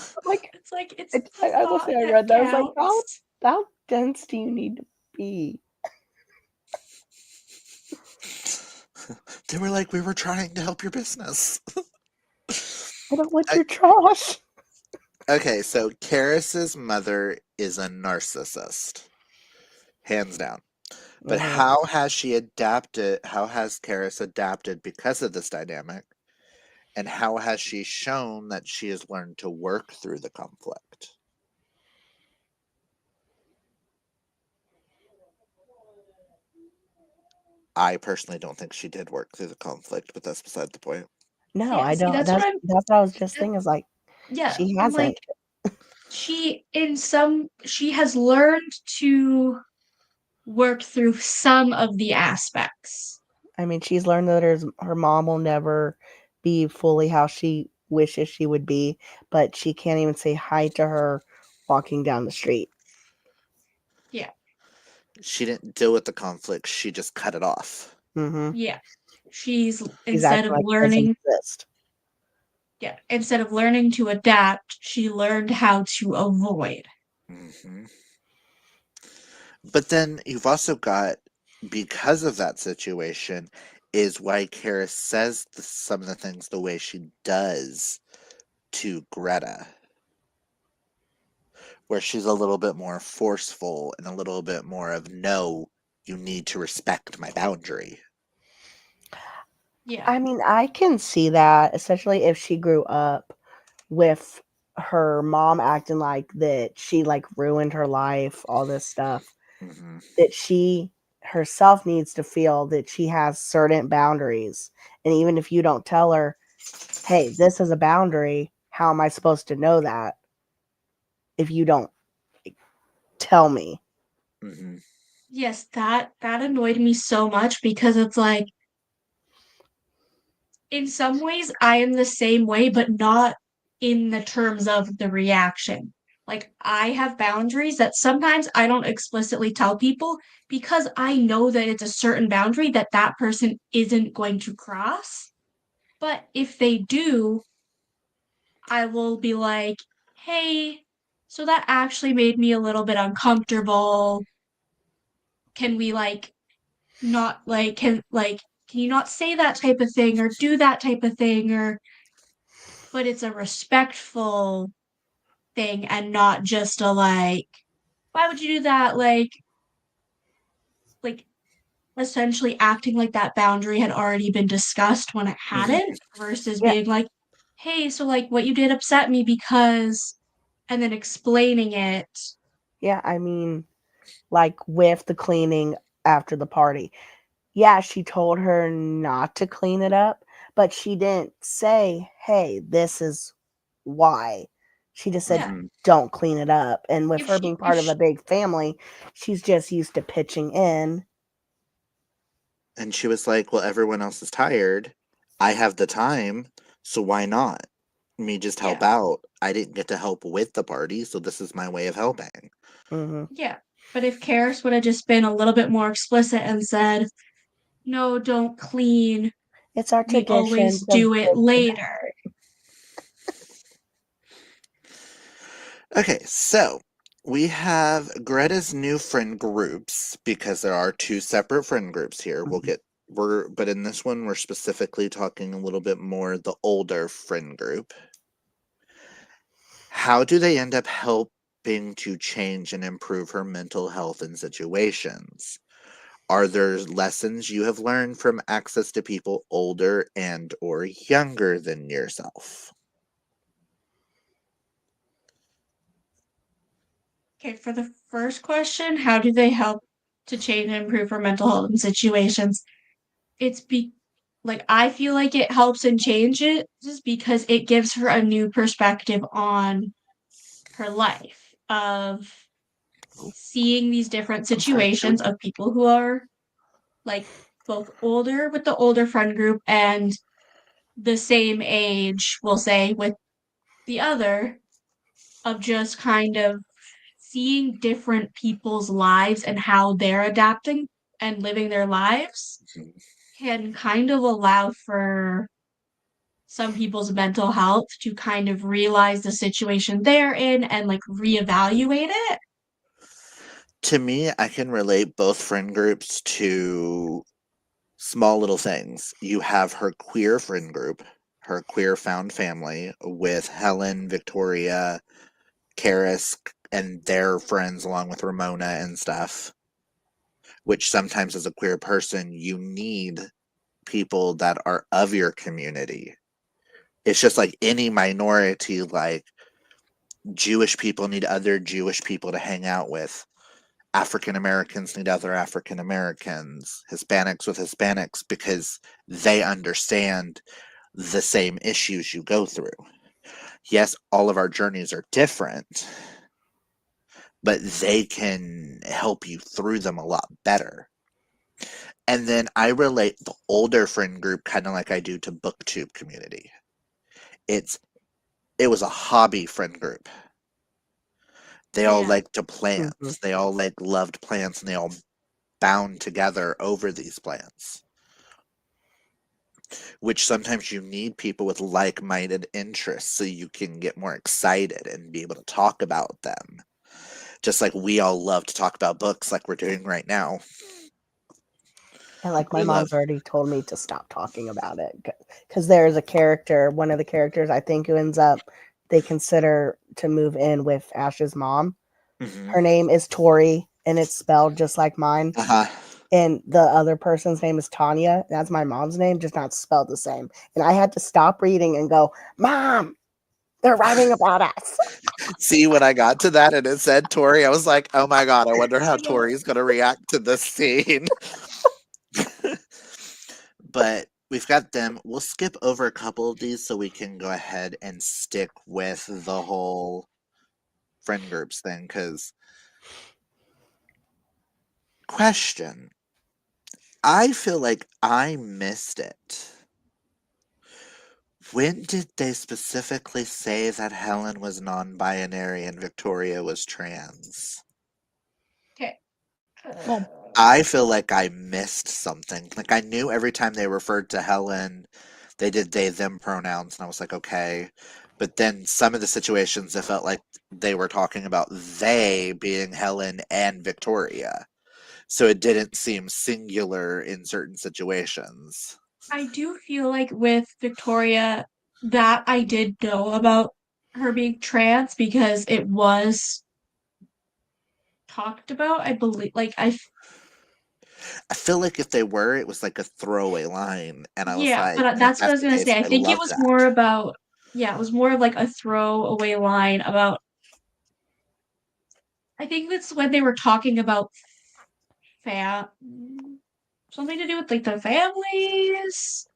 Speaker 2: It's it's the
Speaker 3: I will
Speaker 2: thought
Speaker 3: say I
Speaker 2: that
Speaker 3: read that. I was like,
Speaker 2: counts.
Speaker 3: how dense do you need to be?
Speaker 1: They were like, we were trying to help your business.
Speaker 3: I don't want
Speaker 1: I,
Speaker 3: your trash.
Speaker 1: okay, so Karis's mother is a narcissist, hands down. But
Speaker 3: hmm
Speaker 1: how has she adapted? How has Karis adapted because of this dynamic? And how has she shown that she has learned to work through the conflict? I personally don't think she did work through the conflict, but that's beside the point.
Speaker 3: No,
Speaker 2: Yeah,
Speaker 3: I
Speaker 2: see,
Speaker 3: don't.
Speaker 2: that's what I'm.
Speaker 3: That's what I was just
Speaker 2: That,
Speaker 3: thinking. Is like
Speaker 2: yeah,
Speaker 3: she
Speaker 2: I'm
Speaker 3: hasn't.
Speaker 2: she has learned to work through some of the aspects.
Speaker 3: I mean, she's learned that her mom will never be fully how she wishes she would be, but she can't even say hi to her walking down the street.
Speaker 2: Yeah,
Speaker 1: She didn't deal with the conflict, she just cut it off.
Speaker 3: hmm
Speaker 2: yeah. She's
Speaker 3: She's acting like it doesn't exist.
Speaker 2: instead of learning to adapt, she learned how to avoid.
Speaker 1: Hmm. But then you've also got, because of that situation, is why Karis says some of the things the way she does to Greta, where she's a little bit more forceful and a little bit more of, no, you need to respect my boundary.
Speaker 2: Yeah,
Speaker 3: I mean, I can see that, especially if she grew up with her mom acting like that she like ruined her life, all this stuff.
Speaker 1: Hmm.
Speaker 3: That she herself needs to feel that she has certain boundaries. And even if you don't tell her, hey, this is a boundary, how am I supposed to know that if you don't tell me?
Speaker 1: Hmm.
Speaker 2: yes, that annoyed me so much because it's like in some ways, I am the same way, but not in the terms of the reaction. Like, I have boundaries that sometimes I don't explicitly tell people because I know that it's a certain boundary that that person isn't going to cross. But if they do, I will be like, hey, so that actually made me a little bit uncomfortable. Can we not can you not say that type of thing or do that type of thing or but it's a respectful thing and not just a why would you do that? Like essentially acting like that boundary had already been discussed when it
Speaker 1: Mhm.
Speaker 2: hadn't versus
Speaker 3: Yeah,
Speaker 2: being like, hey, so what you did upset me because and then explaining it.
Speaker 3: yeah. I mean, like with the cleaning after the party. Yeah, she told her not to clean it up, but she didn't say, "Hey, this is why." She just said,
Speaker 2: Yeah.
Speaker 1: Mhm.
Speaker 3: "Don't clean it up." And with
Speaker 2: If
Speaker 3: her
Speaker 2: she
Speaker 3: being
Speaker 2: if
Speaker 3: part of a
Speaker 2: she,
Speaker 3: big family, she's just used to pitching in.
Speaker 1: And she was like, "Well, everyone else is tired. I have the time, so why not? Me just help
Speaker 2: yeah.
Speaker 1: out. I didn't get to help with the party, so this is my way of helping."
Speaker 3: Hmm.
Speaker 2: Yeah. But if Karis would have just been a little bit more explicit and said, no, don't clean.
Speaker 3: It's our
Speaker 2: We
Speaker 3: tradition
Speaker 2: always
Speaker 3: to
Speaker 2: do it
Speaker 3: give the
Speaker 2: later.
Speaker 1: Okay, so we have Greta's new friend groups because there are two separate friend groups here.
Speaker 3: Mhm.
Speaker 1: But in this one we're specifically talking a little bit more the older friend group. How do they end up helping to change and improve her mental health in situations? Are there lessons you have learned from access to people older and or younger than yourself?
Speaker 2: Okay, for the first question, how do they help to change and improve her mental health in situations? It's be I feel like it helps and changes because it gives her a new perspective on her life of
Speaker 3: Oh,
Speaker 2: seeing these different
Speaker 1: I'm sorry.
Speaker 2: situations of people who are like both older with the older friend group and the same age, we'll say, with the other, of just kind of seeing different people's lives and how they're adapting and living their lives can kind of allow for some people's mental health to kind of realize the situation they're in and reevaluate it.
Speaker 1: To me, I can relate both friend groups to small little things. You have her queer friend group, her queer found family with Helen, Victoria, Karis, and their friends, along with Ramona and stuff. Which sometimes, as a queer person, you need people that are of your community. It's just like any minority, like Jewish people need other Jewish people to hang out with. African Americans need other African Americans, Hispanics with Hispanics, because they understand the same issues you go through. Yes, all of our journeys are different, but they can help you through them a lot better. And then I relate the older friend group kind of like I do to booktube community. It's it was a hobby friend group. They all
Speaker 2: Yeah.
Speaker 1: liked to
Speaker 3: mhm.
Speaker 1: plants. They all loved plants, and they all bound together over these plants. Which sometimes you need people with like-minded interests so you can get more excited and be able to talk about them. Just like we all love to talk about books like we're doing right now.
Speaker 3: And like my
Speaker 1: We love
Speaker 3: mom's already told me to stop talking about it because there's a character, one of the characters I think who ends up they consider to move in with Ash's mom.
Speaker 1: mhm.
Speaker 3: Her name is Tori, and it's spelled just like mine.
Speaker 1: Uh-huh.
Speaker 3: And the other person's name is Tanya. That's my mom's name, just not spelled the same. And I had to stop reading and go, Mom, they're writing about us.
Speaker 1: See, when I got to that and it said Tori, I was like, oh my god, I wonder how
Speaker 2: I know.
Speaker 1: Tori's gonna react to this scene. But we've got them. We'll skip over a couple of these so we can go ahead and stick with the whole friend groups thing. Because, question, I feel like I missed it When did they specifically say that Helen was non-binary and Victoria was trans?
Speaker 2: Okay.
Speaker 3: Well,
Speaker 1: I feel like I missed something. Like I knew every time they referred to Helen, they did they them pronouns, and I was like, okay. But then some of the situations, it felt like they were talking about they being Helen and Victoria. So it didn't seem singular in certain situations.
Speaker 2: I do feel like with Victoria that I did know about her being trans because it was talked about. I believe,
Speaker 1: I feel like if they were, it was like a throwaway line, and I was
Speaker 2: yeah,
Speaker 1: like,
Speaker 2: but
Speaker 1: if
Speaker 2: that's what I
Speaker 1: that's
Speaker 2: was
Speaker 1: the
Speaker 2: gonna
Speaker 1: case,
Speaker 2: say. I
Speaker 1: I
Speaker 2: think it
Speaker 1: love
Speaker 2: was more
Speaker 1: that.
Speaker 2: about, yeah, it was more of like a throwaway line about, I think that's when they were talking about fam something to do with like the families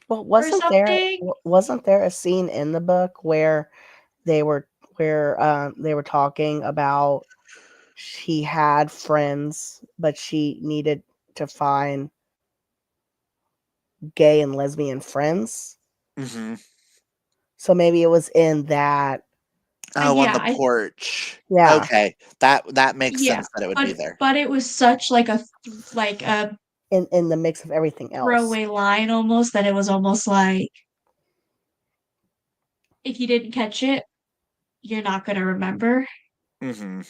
Speaker 3: well,
Speaker 2: or something.
Speaker 3: wasn't there a scene in the book where they were they were talking about she had friends, but she needed to find gay and lesbian friends.
Speaker 1: Hmm.
Speaker 3: So maybe it was in that.
Speaker 1: Oh, on
Speaker 2: Yeah,
Speaker 1: the porch.
Speaker 3: Yeah,
Speaker 1: Okay, that makes
Speaker 2: yeah,
Speaker 1: sense that it would be
Speaker 2: but
Speaker 1: there.
Speaker 2: it was such like a
Speaker 3: in the mix of everything else.
Speaker 2: throwaway line almost that it was almost like if you didn't catch it, you're not gonna remember.
Speaker 1: Hmm.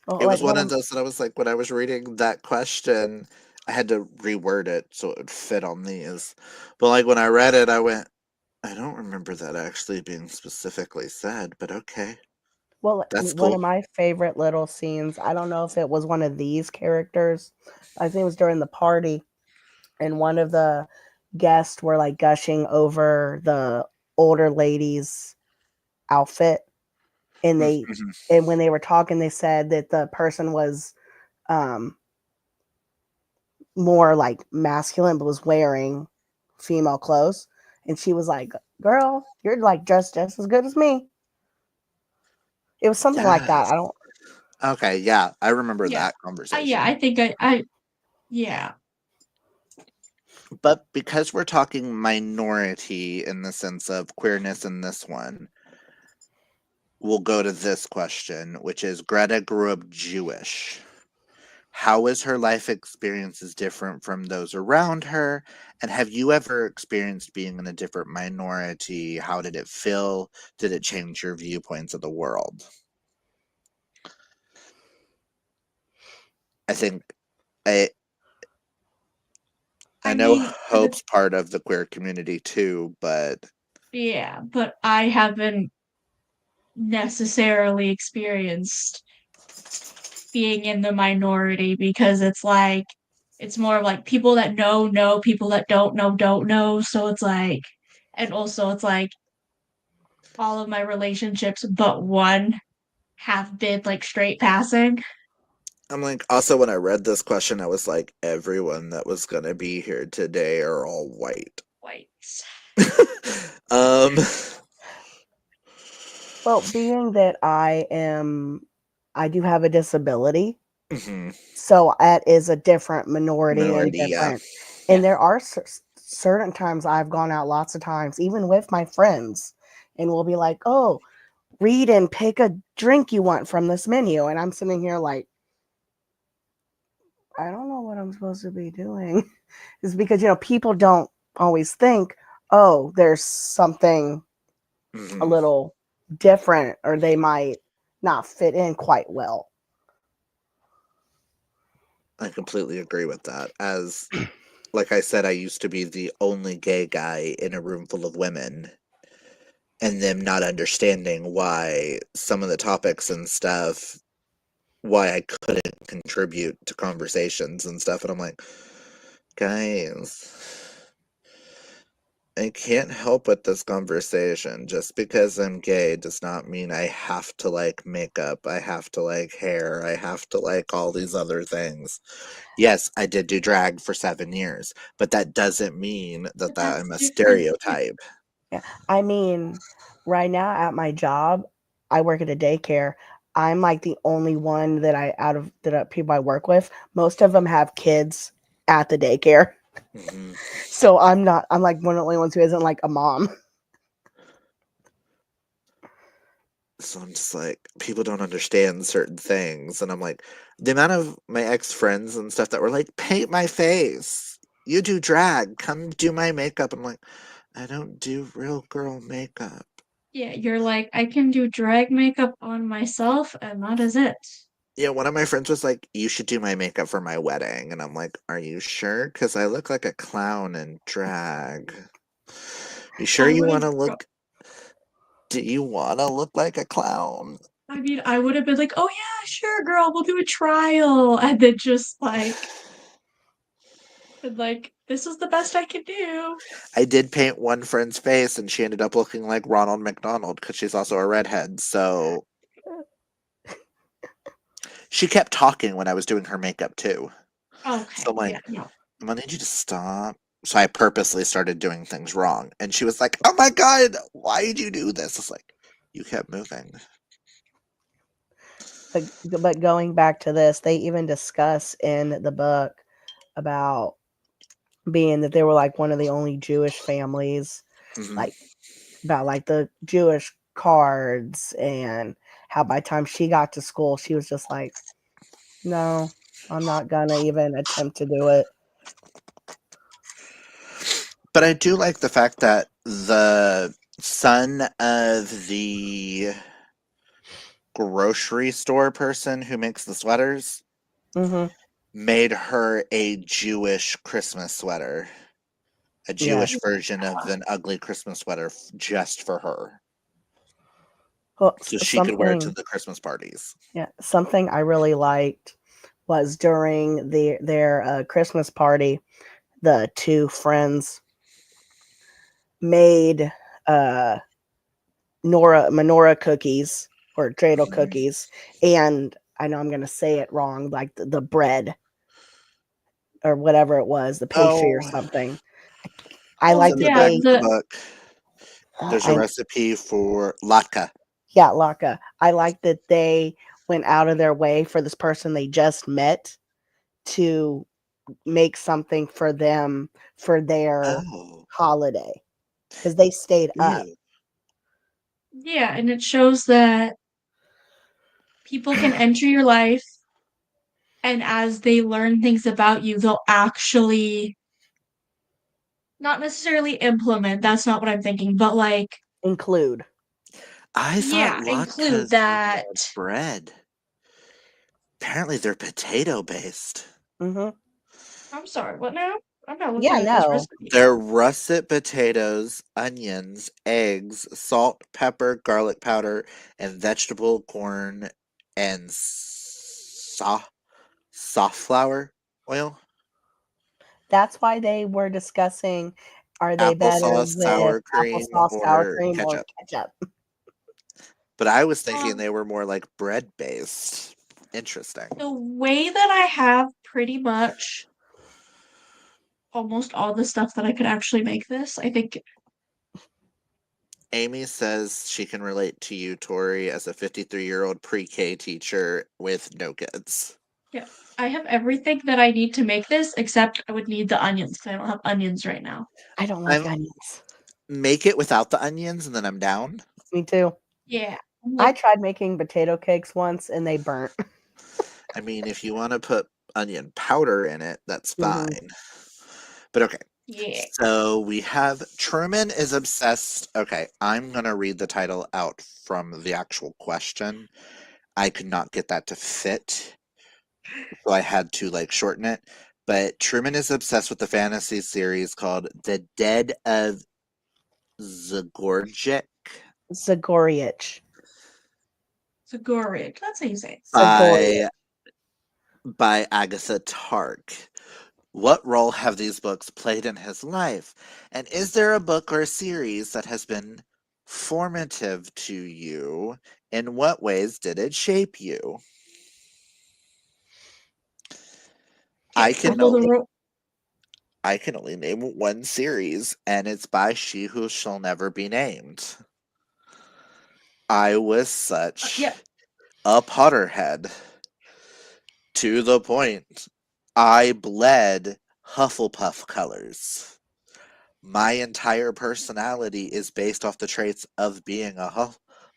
Speaker 3: Well,
Speaker 1: It
Speaker 3: like
Speaker 1: was one
Speaker 3: one
Speaker 1: of
Speaker 3: of
Speaker 1: those that I was like, when I was reading that question, I had to reword it so it would fit on these. But like when I read it, I went, I don't remember that actually being specifically said, but okay, that's
Speaker 3: one
Speaker 1: cool.
Speaker 3: of my favorite little scenes. I don't know if it was one of these characters. I think it was during the party, and one of the guests were like gushing over the older lady's outfit, and
Speaker 1: Mhm.
Speaker 3: when they were talking, they said that the person was um more like masculine but was wearing female clothes, and she was like, girl, you're like dressed just as good as me. It was something like that.
Speaker 1: Yes.
Speaker 3: I don't.
Speaker 1: Okay, yeah, I remember
Speaker 2: Yeah.
Speaker 1: that
Speaker 2: Yeah,
Speaker 1: conversation.
Speaker 2: I think yeah.
Speaker 1: But because we're talking minority in the sense of queerness in this one, we'll go to this question, which is Greta grew up Jewish. How is her life experiences different from those around her? And have you ever experienced being in a different minority? How did it feel? Did it change your viewpoints of the world? I think I I
Speaker 2: I
Speaker 1: know
Speaker 2: mean,
Speaker 1: Hope's part of the queer community too, but
Speaker 2: yeah, but I haven't necessarily experienced being in the minority because it's more of like people that know, people that don't know. So it's like, and also it's like all of my relationships but one have been like straight passing.
Speaker 1: I'm like, also when I read this question, I was like, everyone that was gonna be here today are all white.
Speaker 2: Whites.
Speaker 1: um,
Speaker 3: Well, being that I do have a disability,
Speaker 1: mhm,
Speaker 3: so that is a different minority and
Speaker 1: minority, yeah.
Speaker 3: different.
Speaker 2: Yeah.
Speaker 3: And there are certain times I've gone out lots of times, even with my friends, and we'll be like, "Oh, read and pick a drink you want from this menu," and I'm sitting here like, I don't know what I'm supposed to be doing. Is because people don't always think, oh, there's something a
Speaker 1: Mhm.
Speaker 3: little different, or they might not fit in quite well.
Speaker 1: I completely agree with that. As like I said, I used to be the only gay guy in a room full of women, and them not understanding why some of the topics and stuff, why I couldn't contribute to conversations and stuff. And I'm like, guys, I can't help with this conversation. Just because I'm gay does not mean I have to like makeup, I have to like hair, I have to like all these other things. Yes, I did do drag for 7 years, but that doesn't mean that,
Speaker 2: But
Speaker 1: that
Speaker 2: that's
Speaker 1: I'm a
Speaker 2: different too.
Speaker 1: stereotype.
Speaker 3: Yeah. I mean, right now at my job, I work at a daycare. I'm like the only one that out of people I work with, most of them have kids at the daycare.
Speaker 1: Hmm.
Speaker 3: So I'm like one of the only ones who isn't like a mom.
Speaker 1: So I'm just like, people don't understand certain things. And I'm like, the amount of my ex friends and stuff that were like, paint my face. You do drag. Come do my makeup. I'm like, I don't do real girl makeup.
Speaker 2: Yeah, you're like, I can do drag makeup on myself, and that is it.
Speaker 1: Yeah, one of my friends was like, you should do my makeup for my wedding. And I'm like, are you sure? Because I look like a clown in drag. You sure
Speaker 2: I
Speaker 1: you
Speaker 2: would
Speaker 1: want
Speaker 2: have,
Speaker 1: to look? Do you want to look like a clown?
Speaker 2: I mean, I would have been like, oh yeah, sure, girl, we'll do a trial. And then just like, this is the best I can do.
Speaker 1: I did paint one friend's face, and she ended up looking like Ronald McDonald because she's also a redhead. So she kept talking when I was doing her makeup too. So
Speaker 2: Okay,
Speaker 1: I'm like,
Speaker 2: yeah, no.
Speaker 1: I'm gonna need you to stop. So I purposely started doing things wrong, and she was like, "Oh my god, why did you do this?" It's like, you kept moving.
Speaker 3: But going back to this, they even discuss in the book about being that they were like one of the only Jewish families,
Speaker 1: Mhm.
Speaker 3: like about like the Jewish cards, and how by the time she got to school, she was just like, no, I'm not gonna even attempt to do it.
Speaker 1: But I do like the fact that the son of the grocery store person who makes the sweaters
Speaker 3: Mm-hmm.
Speaker 1: made her a Jewish Christmas sweater, a Jewish
Speaker 3: Yes.
Speaker 1: version of an ugly Christmas sweater just for her,
Speaker 3: Well,
Speaker 1: so she could wear it to
Speaker 3: something,
Speaker 1: the Christmas parties.
Speaker 3: yeah, something I really liked was during their Christmas party, the two friends made uh menorah cookies or dreidel
Speaker 1: Mhm.
Speaker 3: cookies, and I know I'm going to say it wrong, like the bread or whatever it was, the pastry or
Speaker 1: Oh,
Speaker 3: something. I
Speaker 2: Oh
Speaker 1: it's
Speaker 3: like
Speaker 1: in the
Speaker 3: that
Speaker 2: yeah,
Speaker 1: back
Speaker 3: they,
Speaker 1: of the
Speaker 2: the
Speaker 1: book. There's a
Speaker 3: I
Speaker 1: recipe for latke.
Speaker 3: yeah, Laka. I like that they went out of their way for this person they just met to make something for them for their
Speaker 1: Oh,
Speaker 3: holiday because they stayed up.
Speaker 1: ew.
Speaker 2: yeah, and it shows that people can enter your life, and as they learn things about you, they'll actually not necessarily implement, that's not what I'm thinking, but like,
Speaker 3: Include.
Speaker 1: I thought
Speaker 2: yeah, include
Speaker 1: latkes were
Speaker 2: that.
Speaker 1: more bread. Apparently, they're potato based.
Speaker 3: Hmm.
Speaker 2: I'm sorry, what now? I'm not
Speaker 3: Yeah,
Speaker 2: looking at this
Speaker 3: no,
Speaker 2: recipe.
Speaker 1: They're russet potatoes, onions, eggs, salt, pepper, garlic powder, and vegetable corn and soft flour oil,
Speaker 3: that's why they were discussing, are they better
Speaker 1: applesauce,
Speaker 3: with
Speaker 1: sour cream,
Speaker 3: applesauce, sour
Speaker 1: or
Speaker 3: cream, or
Speaker 1: ketchup.
Speaker 3: ketchup?
Speaker 1: But I was thinking
Speaker 2: Um,
Speaker 1: they were more like bread based. Interesting.
Speaker 2: the way that I have pretty much almost all the stuff that I could actually make this, I think,
Speaker 1: Amy says she can relate to you, Tori, as a 53-year-old pre-K teacher with no kids.
Speaker 2: yeah, I have everything that I need to make this, except I would need the onions because I don't have onions right now.
Speaker 3: I don't like
Speaker 1: I'm
Speaker 3: onions.
Speaker 1: make it without the onions and then I'm down.
Speaker 3: Me too.
Speaker 2: Yeah,
Speaker 3: I
Speaker 2: like,
Speaker 3: tried making potato cakes once and they burnt.
Speaker 1: I mean, if you want to put onion powder in it, that's
Speaker 3: Hmm.
Speaker 1: fine. But okay.
Speaker 2: yeah.
Speaker 1: So we have Truman is obsessed. Okay, I'm going to read the title out from the actual question. I could not get that to fit, so I had to like shorten it. But Truman is obsessed with the fantasy series called The Dead of Zagorgic
Speaker 3: Zagoriich.
Speaker 2: Zagoric, that's how you say it.
Speaker 3: Zagoriich.
Speaker 1: by Agatha Tark. What role have these books played in his life? And is there a book or a series that has been formative to you? In what ways did it shape you? I
Speaker 2: Okay,
Speaker 3: I
Speaker 1: can
Speaker 2: well,
Speaker 3: don't
Speaker 2: the
Speaker 3: think
Speaker 2: ro
Speaker 1: I can only name one series, and it's by She Who Shall Never Be Named. I was such
Speaker 2: yeah,
Speaker 1: a Potterhead to the point I bled Hufflepuff colors. My entire personality is based off the traits of being a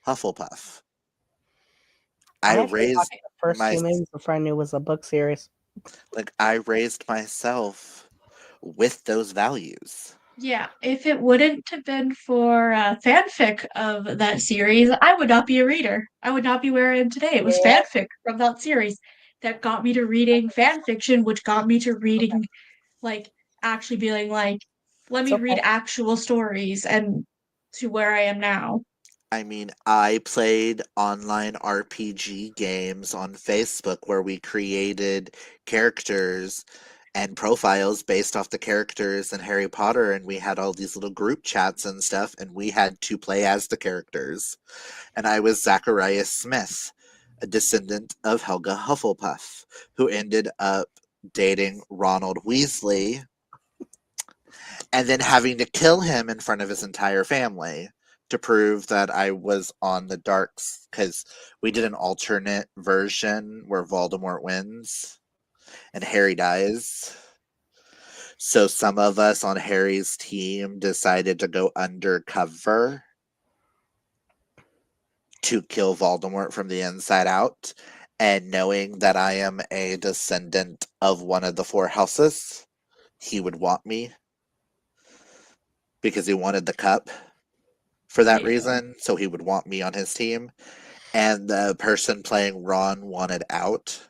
Speaker 1: Hufflepuff. I
Speaker 3: actually
Speaker 1: raised
Speaker 3: watched the first
Speaker 1: my
Speaker 3: 2 movies before I knew it was a book series.
Speaker 1: I raised myself with those values.
Speaker 2: Yeah, if it wouldn't have been for fanfic of that series, I would not be a reader. I would not be where I am today. It was
Speaker 3: Yeah.
Speaker 2: fanfic from that series that got me to reading fan fiction, which got me to reading, like, actually being like, let
Speaker 3: It's
Speaker 2: me read
Speaker 3: okay.
Speaker 2: actual stories and to where I am now.
Speaker 1: I mean, I played online RPG games on Facebook where we created characters and profiles based off the characters in Harry Potter, and we had all these little group chats and stuff, and we had to play as the characters. And I was Zacharias Smith, a descendant of Helga Hufflepuff, who ended up dating Ronald Weasley and then having to kill him in front of his entire family to prove that I was on the darks, because we did an alternate version where Voldemort wins and Harry dies. So some of us on Harry's team decided to go undercover to kill Voldemort from the inside out. And knowing that I am a descendant of one of the four houses, he would want me because he wanted the cup for that
Speaker 2: Yeah.
Speaker 1: reason. So he would want me on his team. And the person playing Ron wanted out.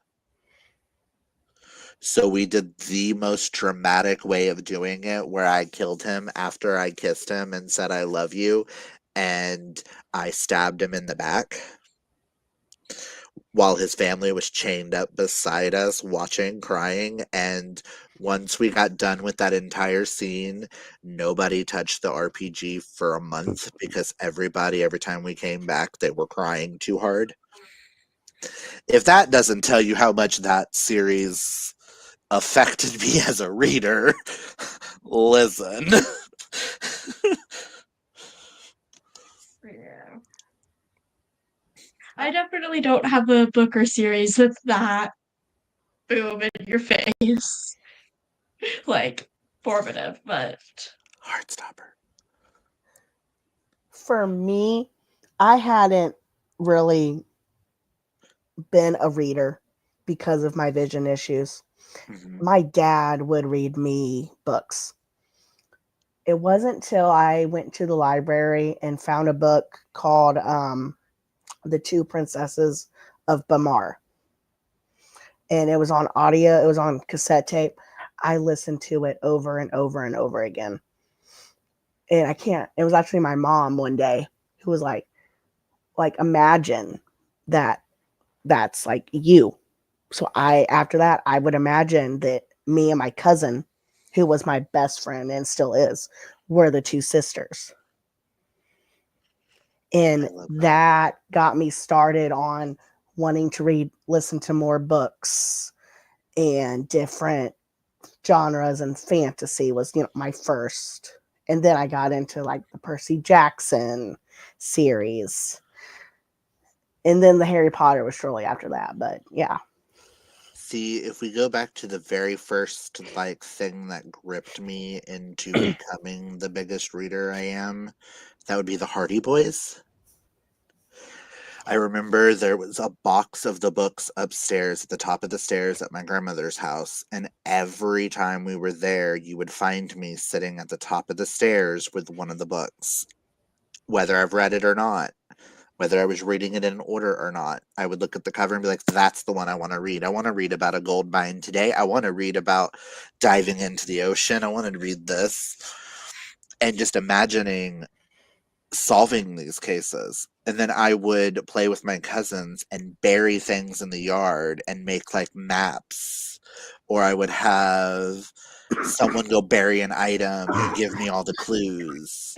Speaker 1: So we did the most dramatic way of doing it, where I killed him after I kissed him and said, I love you. And I stabbed him in the back while his family was chained up beside us, watching, crying. And once we got done with that entire scene, nobody touched the RPG for a month because everybody, every time we came back, they were crying too hard. If that doesn't tell you how much that series affected me as a reader, listen.
Speaker 2: Yeah. I definitely don't have a book or series with that boom in your face, like formative, but
Speaker 1: Heartstopper.
Speaker 3: For me, I hadn't really been a reader because of my vision issues.
Speaker 1: Mm-hmm.
Speaker 3: My dad would read me books. It wasn't till I went to the library and found a book called The Two Princesses of Bamar. And it was on audio, it was on cassette tape. I listened to it over and over and over again. And I can't, it was actually my mom one day who was like imagine that that's like you. So after that, I would imagine that me and my cousin, who was my best friend and still is, were the two sisters.
Speaker 1: I
Speaker 3: And
Speaker 1: love that.
Speaker 3: that got me started on wanting to listen to more books and different genres, and fantasy was, my first. And then I got into like the Percy Jackson series. And then the Harry Potter was shortly after that, but yeah.
Speaker 1: See, if we go back to the very first thing that gripped me into becoming the biggest reader I am, that would be the Hardy Boys. I remember there was a box of the books upstairs at the top of the stairs at my grandmother's house, and every time we were there, you would find me sitting at the top of the stairs with one of the books. Whether I've read it or not, whether I was reading it in order or not, I would look at the cover and be like, that's the one I want to read. I want to read about a gold mine today. I want to read about diving into the ocean. I want to read this. And just imagining solving these cases. And then I would play with my cousins and bury things in the yard and make maps. Or I would have someone go bury an item and give me all the clues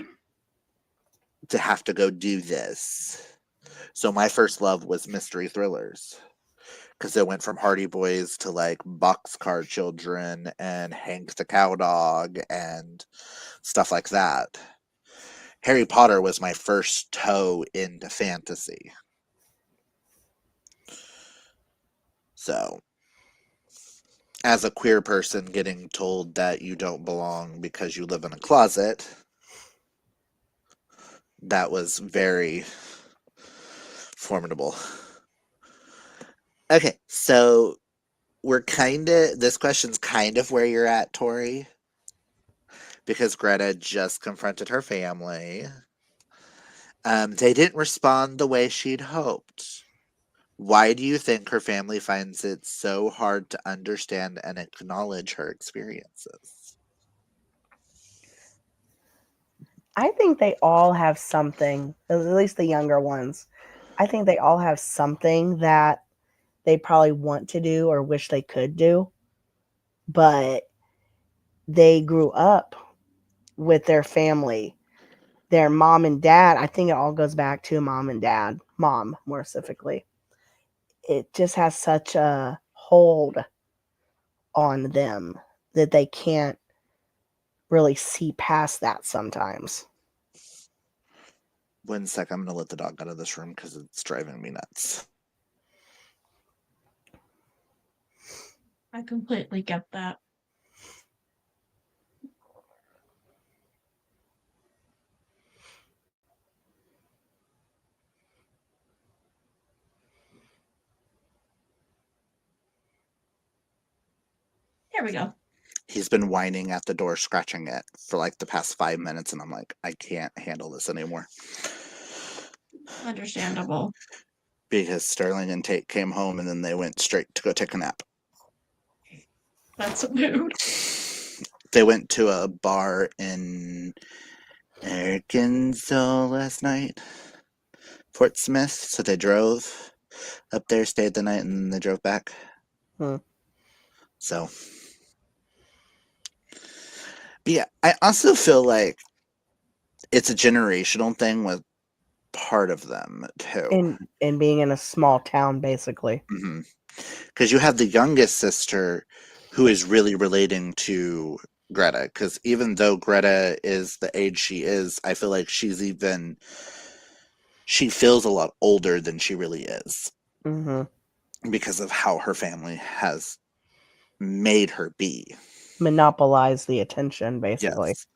Speaker 1: to have to go do this. So my first love was mystery thrillers, because it went from Hardy Boys to Boxcar Children and Hank the Cowdog and stuff like that. Harry Potter was my first toe into fantasy. So, as a queer person getting told that you don't belong because you live in a closet, that was very formidable. Okay, so this question's kind of where you're at, Tori, because Greta just confronted her family. They didn't respond the way she'd hoped. Why do you think her family finds it so hard to understand and acknowledge her experiences?
Speaker 3: I think they all have something, at least the younger ones. I think they all have something that they probably want to do or wish they could do, but they grew up with their family, their mom and dad. I think it all goes back to mom and dad, mom more specifically. It just has such a hold on them that they can't really see past that sometimes.
Speaker 1: 1 second, I'm gonna let the dog out of this room because it's driving me nuts.
Speaker 2: I completely get that. There we go.
Speaker 1: He's been whining at the door, scratching it for like the past 5 minutes, and I'm like, I can't handle this anymore.
Speaker 2: Understandable.
Speaker 1: Because Sterling and Tate came home and then they went straight to go take a nap.
Speaker 2: That's a mood.
Speaker 1: They went to a bar in Arkansas last night, Fort Smith. So they drove up there, stayed the night, and then they drove back. So, but yeah, I also feel like it's a generational thing with part of them too.
Speaker 3: And being in a small town, basically.
Speaker 1: Because you have the youngest sister who is really relating to Greta. Because even though Greta is the age she is, I feel like she feels a lot older than she really is. Because of how her family has made her be.
Speaker 3: Monopolize the attention, basically.
Speaker 1: Yes.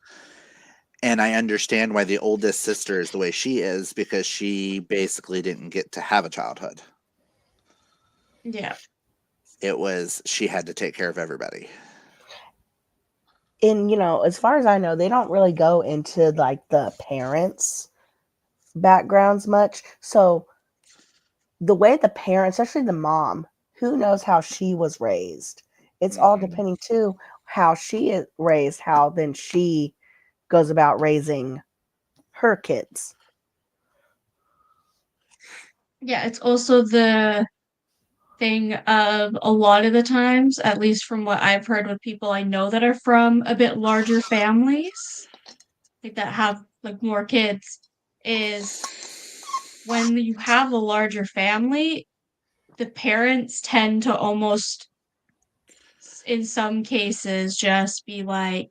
Speaker 1: And I understand why the oldest sister is the way she is, because she basically didn't get to have a childhood.
Speaker 2: Yeah.
Speaker 1: She had to take care of everybody.
Speaker 3: And, as far as I know, they don't really go into like the parents' backgrounds much. So the way the parents, especially the mom, who knows how she was raised? It's all depending too how she is raised, how then she goes about raising her kids.
Speaker 2: Yeah, it's also the thing of a lot of the times, at least from what I've heard with people I know that are from a bit larger families, like that have like more kids, is when you have a larger family, the parents tend to almost, in some cases, just be like,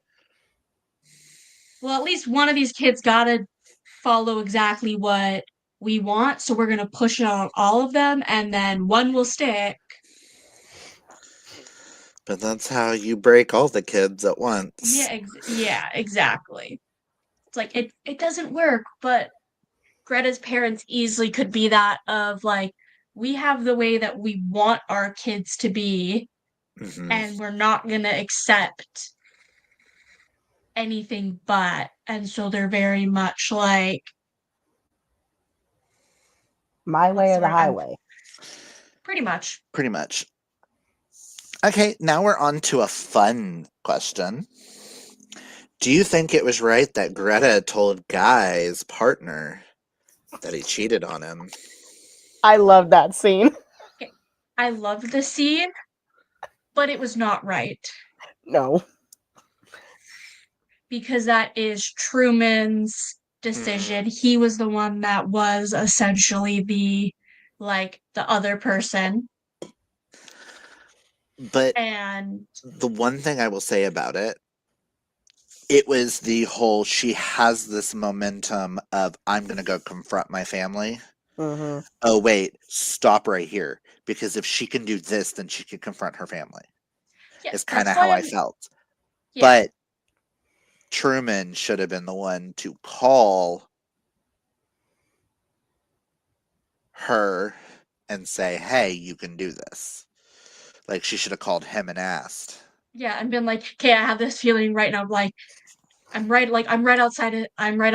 Speaker 2: well, at least one of these kids gotta follow exactly what we want, so we're gonna push it on all of them, and then one will stick.
Speaker 1: But that's how you break all the kids at once.
Speaker 2: Yeah, exactly. It's like it doesn't work, but Greta's parents easily could be that of like, we have the way that we want our kids to be, and we're not gonna accept anything but. And so they're very much like,
Speaker 3: My way
Speaker 2: what's
Speaker 3: or
Speaker 2: the
Speaker 3: the
Speaker 2: word?
Speaker 3: highway.
Speaker 2: Pretty much.
Speaker 1: Pretty much. Okay, now we're on to a fun question. Do you think it was right that Greta told Guy's partner that he cheated on him?
Speaker 3: I love that scene.
Speaker 2: Okay. I loved the scene, but it was not right.
Speaker 3: No.
Speaker 2: Because that is Truman's decision. He was the one that was essentially the other person.
Speaker 1: But
Speaker 2: And
Speaker 1: the one thing I will say about it was the whole, she has this momentum of, I'm going to go confront my family. Oh, wait, stop right here. Because if she can do this, then she can confront her family.
Speaker 2: yeah,
Speaker 1: Is kind
Speaker 2: that's
Speaker 1: of
Speaker 2: why
Speaker 1: how I felt.
Speaker 2: yeah.
Speaker 1: But Truman should have been the one to call her and say, hey, you can do this. Like, she should have called him and asked.
Speaker 2: Yeah, and been like, okay, I have this feeling right now, like I'm right outside it. I'm right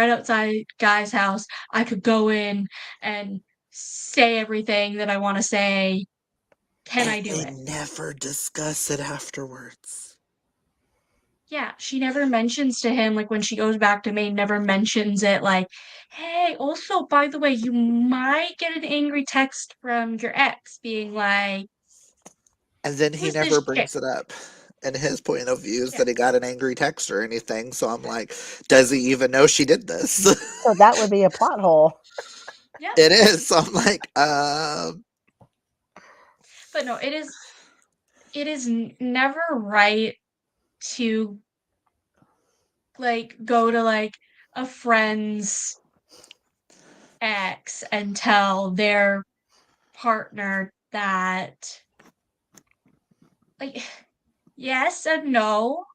Speaker 2: outside Guy's house. I could go in and say everything that I want to say. Can
Speaker 1: And
Speaker 2: I do
Speaker 1: they
Speaker 2: it?
Speaker 1: never discuss it afterwards.
Speaker 2: Yeah, she never mentions to him, like when she goes back to Maine, never mentions it like, hey, also, by the way, you might get an angry text from your ex being like,
Speaker 1: And then he
Speaker 2: who's
Speaker 1: never
Speaker 2: this chick?
Speaker 1: brings it up. And his point of view is
Speaker 2: Yeah.
Speaker 1: that he got an angry text or anything. So I'm like, does he even know she did this?
Speaker 3: So that would be a plot hole.
Speaker 2: Yeah.
Speaker 1: It is. So I'm like,
Speaker 2: But no, it is never right to like go to like a friend's ex and tell their partner that like yes and no.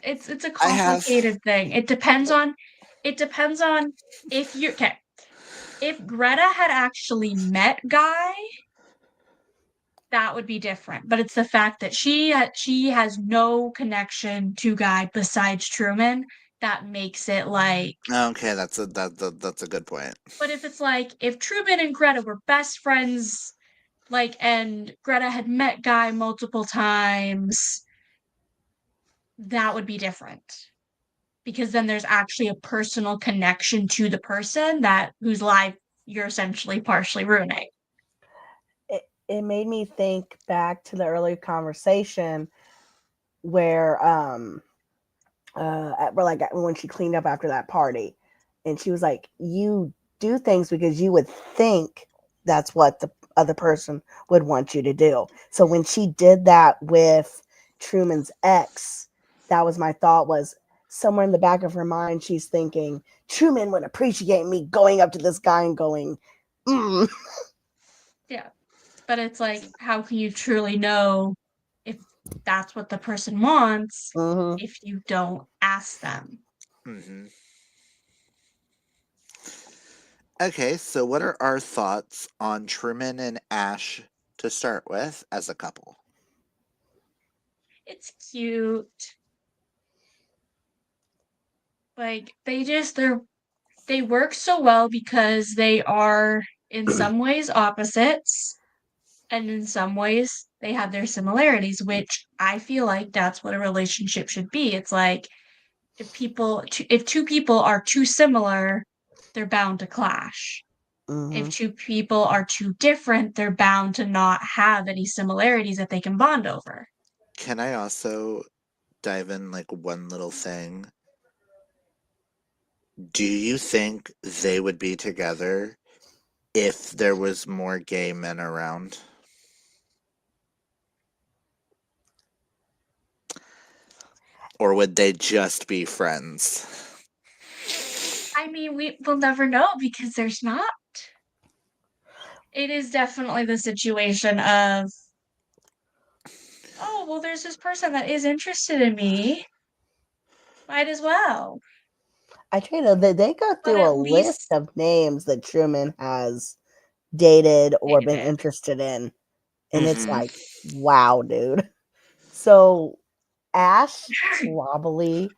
Speaker 2: It's a
Speaker 1: I have.
Speaker 2: complicated thing. It depends on if you okay. If Greta had actually met Guy, that would be different. But it's the fact that she has no connection to Guy besides Truman that makes it like.
Speaker 1: Okay, that's a good point.
Speaker 2: But if it's like if Truman and Greta were best friends, like and Greta had met Guy multiple times, that would be different. Because then there's actually a personal connection to the person that whose life you're essentially partially ruining.
Speaker 3: It made me think back to the earlier conversation where like when she cleaned up after that party, and she was like, you do things because you would think that's what the other person would want you to do. So when she did that with Truman's ex, that was my thought, was somewhere in the back of her mind she's thinking Truman would appreciate me going up to this guy and going, mm.
Speaker 2: Yeah. But it's like, how can you truly know if that's what the person wants
Speaker 3: Mm-hmm.
Speaker 2: if you don't ask them?
Speaker 1: Hmm. Okay, so what are our thoughts on Truman and Ash to start with as a couple?
Speaker 2: It's cute. Like they work so well because they are in some ways opposites and in some ways they have their similarities, which I feel like that's what a relationship should be. It's like if two people are too similar, they're bound to clash.
Speaker 3: Mm-hmm.
Speaker 2: If two people are too different, they're bound to not have any similarities that they can bond over.
Speaker 1: Can I also dive in like one little thing? Do you think they would be together if there was more gay men around? Or would they just be friends?
Speaker 2: I mean, we will never know because there's not. It is definitely the situation of, oh, well, there's this person that is interested in me. Might as well.
Speaker 3: I tell you, though, they go
Speaker 2: But
Speaker 3: through a
Speaker 2: at
Speaker 3: list
Speaker 2: least
Speaker 3: of names that Truman has dated or been
Speaker 2: dated.
Speaker 3: interested in. And it's
Speaker 1: Mm-hmm.
Speaker 3: like, wow, dude. So Ash, probably,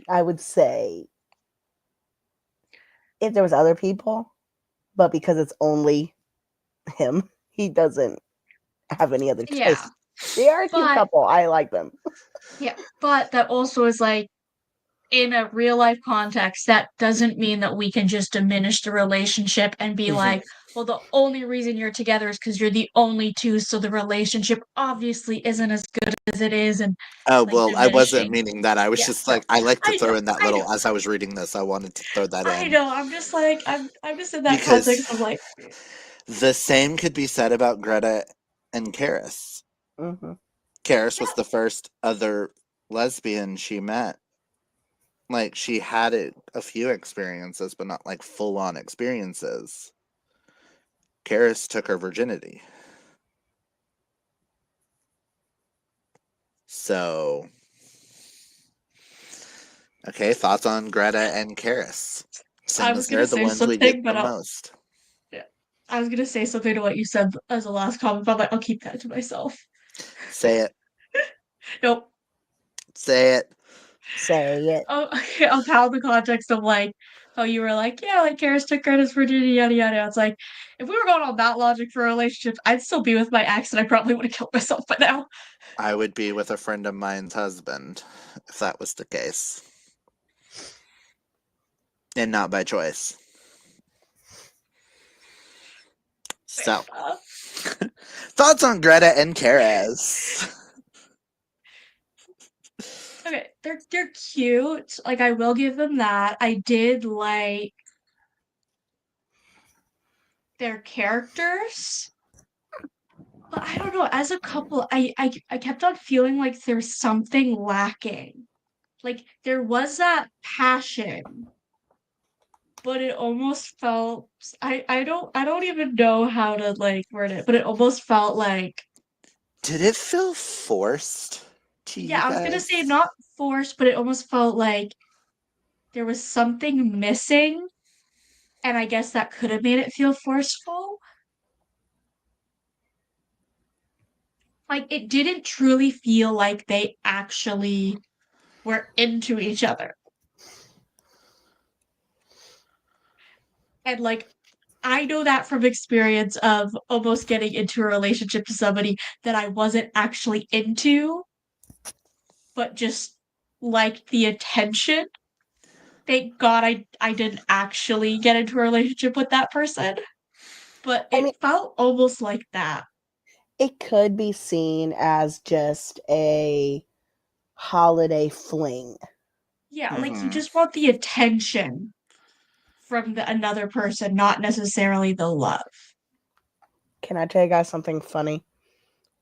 Speaker 3: I would say, if there was other people, but because it's only him, he doesn't have any other
Speaker 2: Yeah.
Speaker 3: choice. They are a cute
Speaker 2: But
Speaker 3: couple. I like them.
Speaker 2: yeah, but that also is like in a real life context, that doesn't mean that we can just diminish the relationship and be
Speaker 1: Mm-hmm.
Speaker 2: like, well, the only reason you're together is because you're the only two, so the relationship obviously isn't as good as it is, and
Speaker 1: Oh,
Speaker 2: like
Speaker 1: well, I wasn't
Speaker 2: diminishing.
Speaker 1: meaning that. I was
Speaker 2: Yeah,
Speaker 1: just
Speaker 2: no,
Speaker 1: like, I like to
Speaker 2: I
Speaker 1: throw
Speaker 2: know,
Speaker 1: in that
Speaker 2: I know,
Speaker 1: little, as I was reading this, I wanted to throw that
Speaker 2: I
Speaker 1: in.
Speaker 2: know. I'm just like, I'm just in that
Speaker 1: Because
Speaker 2: context of like,
Speaker 1: the same could be said about Greta and Karis.
Speaker 3: Hmm.
Speaker 1: Karis
Speaker 2: yeah,
Speaker 1: was the first other lesbian she met. Like, she had a few experiences, but not like full on experiences. Karis took her virginity. So, okay, thoughts on Greta and Karis?
Speaker 2: I
Speaker 1: Seeing
Speaker 2: was
Speaker 1: as
Speaker 2: gonna
Speaker 1: they're the
Speaker 2: say
Speaker 1: ones we get
Speaker 2: something,
Speaker 1: the
Speaker 2: but
Speaker 1: most.
Speaker 2: yeah. I was gonna say something to what you said as a last comment, but I'm like, I'll keep that to myself.
Speaker 1: Say it.
Speaker 2: Nope.
Speaker 1: Say it.
Speaker 3: Say it.
Speaker 2: Oh, okay, I'll tell the context of like how you were like, yeah, like Karis took Greta's virginity, yada yada. It's like if we were going on that logic for a relationship, I'd still be with my ex, and I probably would have killed myself by now.
Speaker 1: I would be with a friend of mine's husband if that was the case. And not by choice. So, thoughts on Greta and Karis?
Speaker 2: Okay, they're cute. Like I will give them that. I did like their characters. But I don't know, as a couple, I kept on feeling like there's something lacking. Like there was that passion, but it almost felt I don't even know how to like word it, but it almost felt like
Speaker 1: Did it feel forced to you
Speaker 2: yeah, I was gonna
Speaker 1: guys?
Speaker 2: say not forced, but it almost felt like there was something missing, and I guess that could have made it feel forceful. Like it didn't truly feel like they actually were into each other. And like I know that from experience of almost getting into a relationship to somebody that I wasn't actually into, but just liked the attention. Thank God I didn't actually get into a relationship with that person, but
Speaker 3: I mean,
Speaker 2: it felt almost like that.
Speaker 3: it could be seen as just a holiday fling.
Speaker 2: Yeah, like you
Speaker 1: Mm-hmm.
Speaker 2: just want the attention from another person, not necessarily the love.
Speaker 3: Can I tell you guys something funny?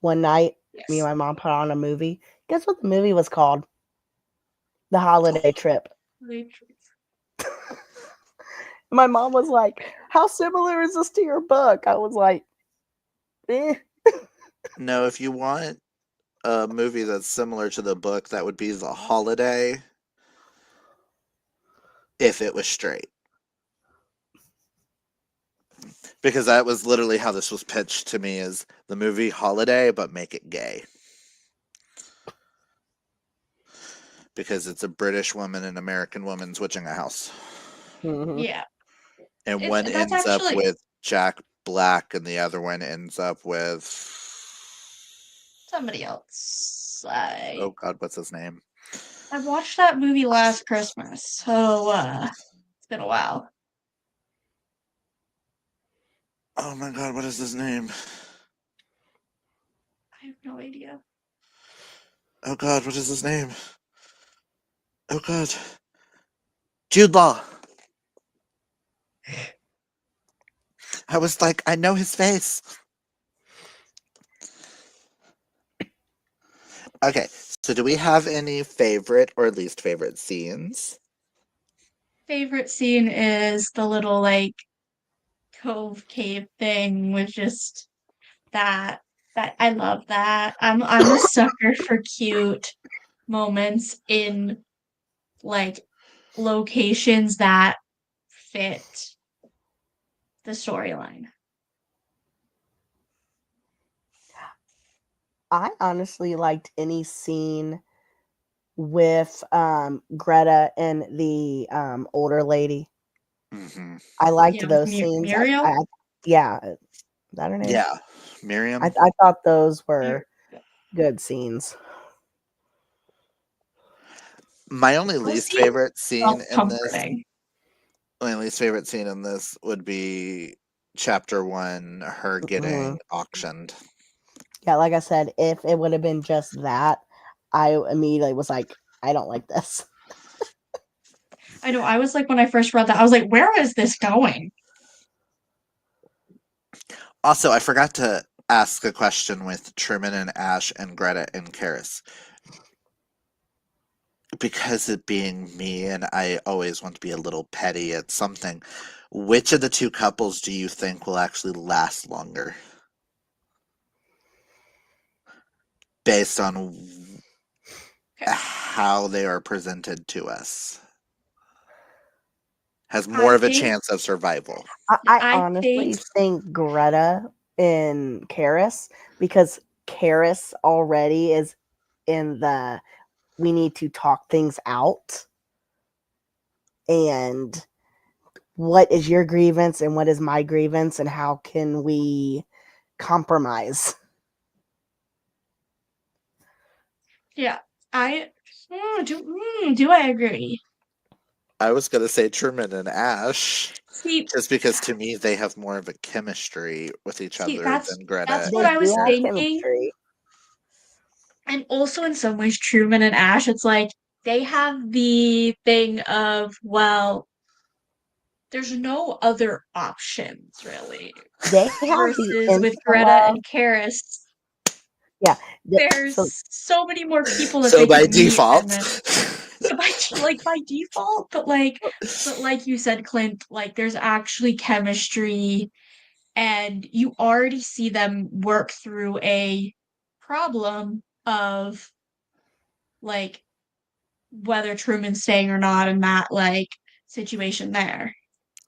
Speaker 3: One night, me and
Speaker 2: Yes.
Speaker 3: my mom put on a movie. Guess what the movie was called? The Holiday Trip. My mom was like, "How similar is this to your book?" I was like, "Eh."
Speaker 1: No, if you want a movie that's similar to the book, that would be The Holiday if it was straight. Because that was literally how this was pitched to me is the movie Holiday, but make it gay. Because it's a British woman and American woman switching a house.
Speaker 3: Mhm.
Speaker 2: Yeah.
Speaker 1: And
Speaker 2: It's
Speaker 1: one
Speaker 2: that's
Speaker 1: ends up
Speaker 2: actually
Speaker 1: with Jack Black and the other one ends up with
Speaker 2: somebody else.
Speaker 1: oh god, what's his name?
Speaker 2: I watched that movie last Christmas, so it's been a while.
Speaker 1: Oh my god, what is his name?
Speaker 2: I have no idea.
Speaker 1: Oh god, what is his name? Oh god. Jude Law. I was like, I know his face. Okay, so do we have any favorite or least favorite scenes?
Speaker 2: Favorite scene is the little like cove cave thing with just that that I love that. I'm a sucker for cute moments in like locations that fit the storyline.
Speaker 3: I honestly liked any scene with Greta and the older lady.
Speaker 1: Hmm.
Speaker 3: I liked
Speaker 2: Yeah, with
Speaker 3: those scenes.
Speaker 2: Muriel.
Speaker 3: Yeah, is that her name?
Speaker 1: Yeah, Miriam.
Speaker 3: I thought those
Speaker 2: Mir-
Speaker 3: were good scenes.
Speaker 1: My only
Speaker 2: Those
Speaker 1: least
Speaker 2: scenes
Speaker 1: favorite scene
Speaker 2: felt
Speaker 1: in this,
Speaker 2: comforting.
Speaker 1: my least favorite scene in this would be chapter one, her
Speaker 3: Mhm.
Speaker 1: getting auctioned.
Speaker 3: Yeah, like I said, if it would have been just that, I immediately was like, I don't like this.
Speaker 2: I know. I was like when I first read that, I was like, where is this going?
Speaker 1: Also, I forgot to ask a question with Truman and Ash and Greta and Karis. Because it being me and I always want to be a little petty at something, which of the two couples do you think will actually last longer? Based on
Speaker 2: Okay.
Speaker 1: how they are presented to us. has more
Speaker 2: I
Speaker 1: of a
Speaker 2: think
Speaker 1: chance of survival.
Speaker 3: I
Speaker 2: I
Speaker 3: honestly
Speaker 2: think
Speaker 3: think Greta and Karis, because Karis already is in the we need to talk things out, and what is your grievance and what is my grievance and how can we compromise?
Speaker 2: yeah, I do I agree?
Speaker 1: I was going to say Truman and Ash,
Speaker 2: See,
Speaker 1: just because to me they have more of a chemistry with each
Speaker 2: see,
Speaker 1: other
Speaker 2: that's
Speaker 1: than Greta
Speaker 2: that's what
Speaker 3: They
Speaker 2: I
Speaker 1: and
Speaker 3: do
Speaker 2: was
Speaker 3: have
Speaker 1: Karen.
Speaker 2: thinking.
Speaker 3: chemistry.
Speaker 2: And also in some ways, Truman and Ash, it's like they have the thing of, well, there's no other options really.
Speaker 3: They have the
Speaker 2: Versus with
Speaker 3: insta
Speaker 2: Greta
Speaker 3: love.
Speaker 2: and Karis,
Speaker 3: Yeah. So
Speaker 2: there's so many more people that
Speaker 1: So
Speaker 2: they
Speaker 1: by
Speaker 2: could meet, and
Speaker 1: default,
Speaker 2: then yeah, by default, but like you said, Clint, like there's actually chemistry, and you already see them work through a problem of like whether Truman's staying or not in that like situation there.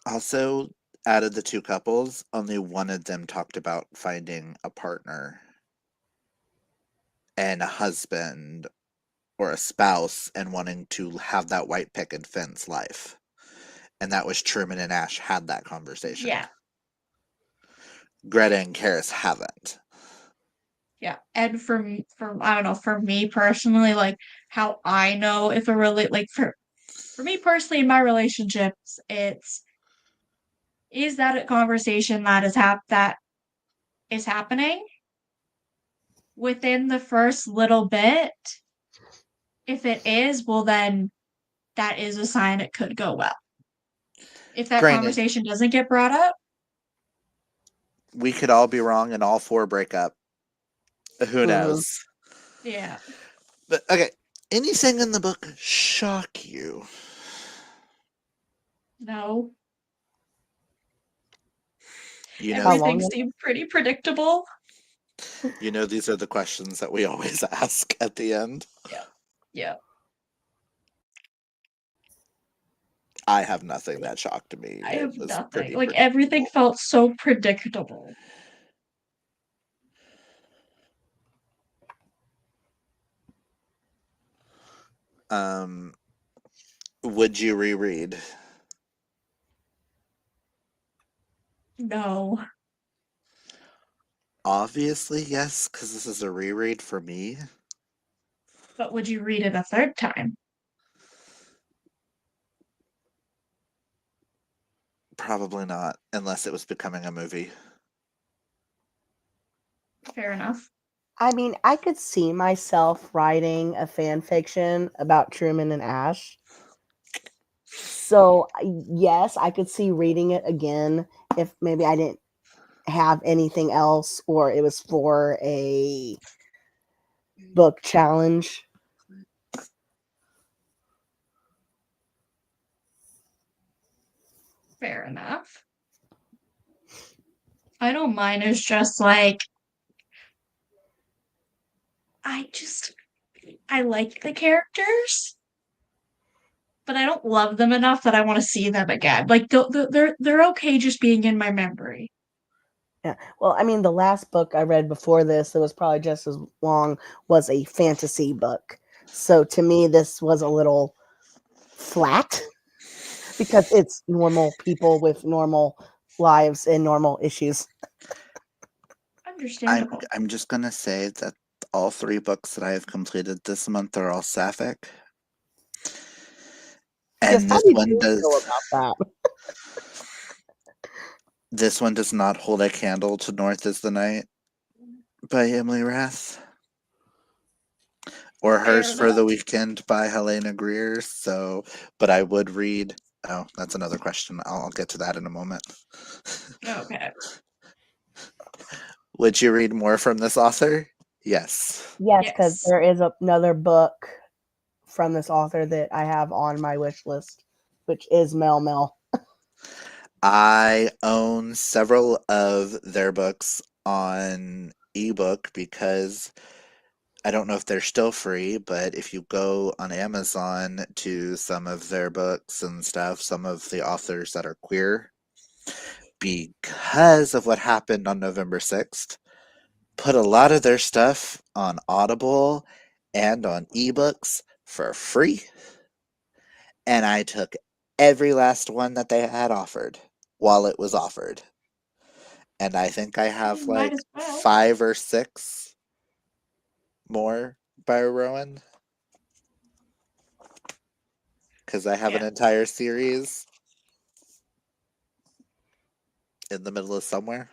Speaker 1: also out of the two couples, only one of them talked about finding a partner and a husband or a spouse and wanting to have that white picket fence life. And that was Truman and Ash had that conversation.
Speaker 2: Yeah,
Speaker 1: Greta and Karis haven't.
Speaker 2: yeah. And I don't know, for me personally, like how I know if a really like for me personally in my relationships, it's is that a conversation that is happening within the first little bit? If it is, well then that is a sign it could go well. If that
Speaker 1: Granted,
Speaker 2: conversation doesn't get brought up,
Speaker 1: we could all be wrong and all four break up. Who
Speaker 3: mhm.
Speaker 1: knows?
Speaker 2: yeah,
Speaker 1: But okay, anything in the book shock you?
Speaker 2: no.
Speaker 1: You know,
Speaker 3: How
Speaker 2: Everything
Speaker 3: long?
Speaker 2: seemed pretty predictable.
Speaker 1: these are the questions that we always ask at the end.
Speaker 2: Yeah. Yeah.
Speaker 1: I have nothing that shocked me.
Speaker 2: I
Speaker 1: It
Speaker 2: have
Speaker 1: was
Speaker 2: nothing.
Speaker 1: pretty
Speaker 2: Like everything
Speaker 1: predictable.
Speaker 2: felt so predictable.
Speaker 1: Um, would you reread?
Speaker 2: No.
Speaker 1: Obviously, yes, because this is a reread for me.
Speaker 2: But would you read it a third time?
Speaker 1: Probably not, unless it was becoming a movie.
Speaker 2: Fair enough.
Speaker 3: I mean, I could see myself writing a fan fiction about Truman and Ash. So, yes, I could see reading it again if maybe I didn't have anything else or it was for a book challenge.
Speaker 2: Fair enough. I don't mind. It's just like I just I like the characters, but I don't love them enough that I want to see them again. Like they're okay just being in my memory.
Speaker 3: Yeah. Well, I mean, the last book I read before this, that was probably just as long, was a fantasy book. So to me, this was a little flat because it's normal people with normal lives and normal issues.
Speaker 1: I'm
Speaker 2: Understandable.
Speaker 1: I'm just gonna say that all three books that I have completed this month are all sapphic,
Speaker 3: Just
Speaker 1: and
Speaker 3: how
Speaker 1: this
Speaker 3: did
Speaker 1: one
Speaker 3: you feel
Speaker 1: does.
Speaker 3: about that?
Speaker 1: This one does not hold a candle to "North Is the Night" by Emily Rath, or
Speaker 2: Fair
Speaker 1: "Hers for
Speaker 2: enough.
Speaker 1: the Weekend" by Helena Greer. So, but I would read. Oh, that's another question. I'll get to that in a moment.
Speaker 2: Okay.
Speaker 1: Would you read more from this author? Yes.
Speaker 3: Yes, because
Speaker 2: Yes.
Speaker 3: there is another book from this author that I have on my wish list, which is Mel Mel.
Speaker 1: I own several of their books on ebook because I don't know if they're still free, but if you go on Amazon to some of their books and stuff, some of the authors that are queer, because of what happened on November 6th, put a lot of their stuff on Audible and on ebooks for free. And I took every last one that they had offered while it was offered. And I think I have
Speaker 2: Might
Speaker 1: like
Speaker 2: as well.
Speaker 1: 5 or 6 more by Rowan. Because I have an
Speaker 2: Yeah.
Speaker 1: entire series in the middle of somewhere.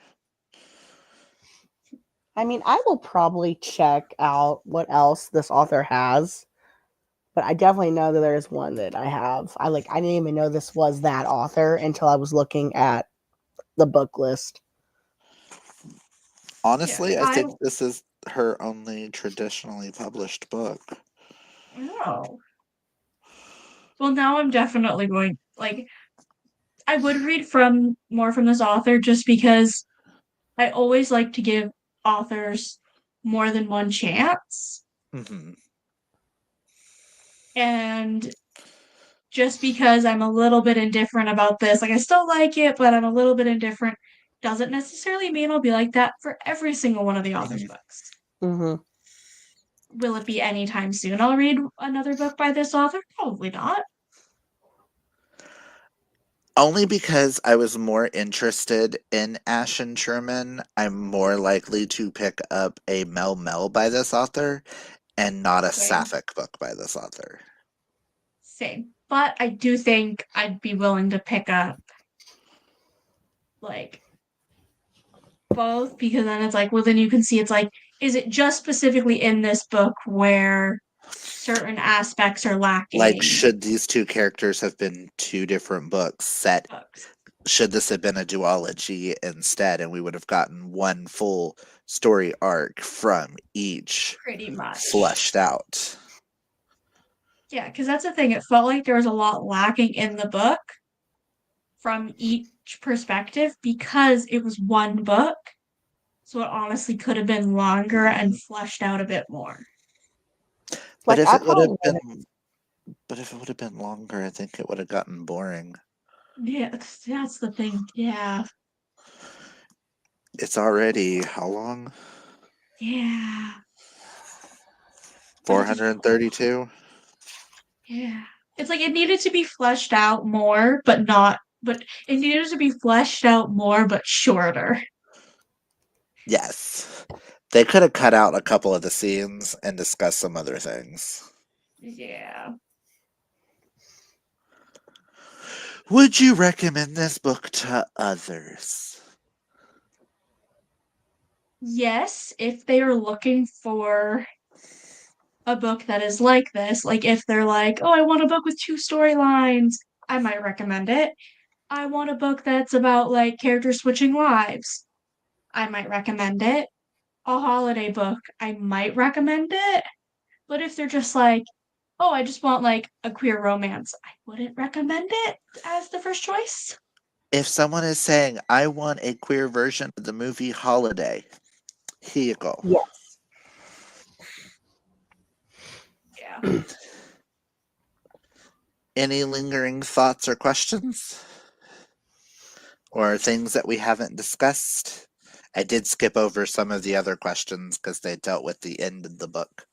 Speaker 3: I mean, I will probably check out what else this author has, but I definitely know that there's one that I have. I didn't even know this was that author until I was looking at the book list.
Speaker 2: Yeah.
Speaker 1: Honestly, I
Speaker 2: I
Speaker 1: think this is her only traditionally published book.
Speaker 2: know. Well, now I'm definitely going, like, I would read from more from this author just because I always like to give authors more than one chance.
Speaker 1: Hmm.
Speaker 2: And just because I'm a little bit indifferent about this, like I still like it, but I'm a little bit indifferent, doesn't necessarily mean I'll be like that for every single one of the author's
Speaker 1: Hmm.
Speaker 2: books.
Speaker 3: Mm-hmm.
Speaker 2: Will it be anytime soon I'll read another book by this author? Probably not.
Speaker 1: Only because I was more interested in Ashen Sherman, I'm more likely to pick up a Mel Mel by this author and not a
Speaker 2: Same.
Speaker 1: Sapphic book by this author.
Speaker 2: Same. But I do think I'd be willing to pick up like both because then it's like, well, then you can see it's like, is it just specifically in this book where certain aspects are
Speaker 1: Like,
Speaker 2: lacking?
Speaker 1: should these two characters have been 2 different books set?
Speaker 2: Books,
Speaker 1: Should this have been a duology instead, and we would have gotten one full story arc from each
Speaker 2: pretty much.
Speaker 1: flushed out?
Speaker 2: Yeah, because that's the thing. It felt like there was a lot lacking in the book from each perspective because it was one book. So it honestly could have been longer and fleshed out a bit more.
Speaker 1: But
Speaker 3: Like
Speaker 1: if
Speaker 3: I
Speaker 1: it would have
Speaker 3: probably
Speaker 1: been, but if it would have been longer, I think it would have gotten boring.
Speaker 2: Yeah, that's the thing. Yeah.
Speaker 1: It's already how long?
Speaker 2: Yeah. But it's just
Speaker 1: 432?
Speaker 2: yeah. It's like it needed to be fleshed out more, but not but it needed to be fleshed out more but shorter.
Speaker 1: Yes. They could have cut out a couple of the scenes and discussed some other things.
Speaker 2: Yeah.
Speaker 1: Would you recommend this book to others?
Speaker 2: Yes, if they are looking for a book that is like this, like if they're like, "Oh, I want a book with two storylines," I might recommend it. I want a book that's about like characters switching lives. I might recommend it. A holiday book, I might recommend it. But if they're just like, oh, I just want like a queer romance, I wouldn't recommend it as the first choice.
Speaker 1: If someone is saying, I want a queer version of the movie Holiday, here you go.
Speaker 3: yes.
Speaker 2: Yeah.
Speaker 1: Any lingering thoughts or questions? Or things that we haven't discussed? I did skip over some of the other questions because they dealt with the end of the book.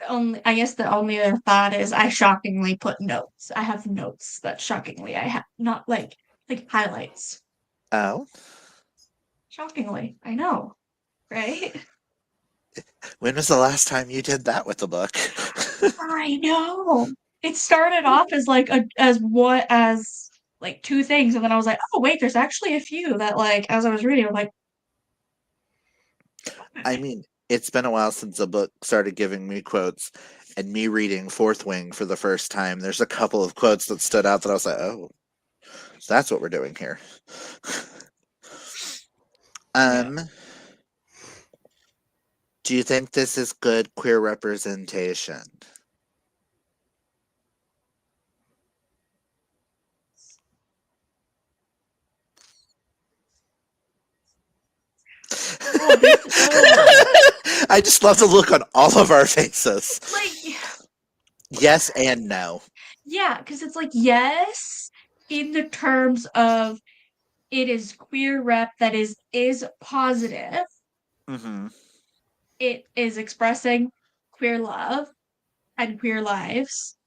Speaker 2: Only I guess the only other thought is I shockingly put notes. I have notes that shockingly I have not like highlights.
Speaker 1: Oh?
Speaker 2: Shockingly, I know, right?
Speaker 1: When was the last time you did that with a book?
Speaker 2: I know. It started off as like a as what as like two things, and then I was like, oh wait, there's actually a few that like as I was reading, I'm like,
Speaker 1: I mean, it's been a while since a book started giving me quotes, and me reading Fourth Wing for the first time, there's a couple of quotes that stood out that I was like, oh, so that's what we're doing here.
Speaker 2: yeah.
Speaker 1: Do you think this is good queer representation?
Speaker 2: Oh, this oh.
Speaker 1: I just love the look on all of our faces.
Speaker 2: Like,
Speaker 1: Yes and no.
Speaker 2: yeah, because it's like, yes, in the terms of it is queer rep that is positive.
Speaker 1: Mm-hmm.
Speaker 2: It is expressing queer love and queer lives,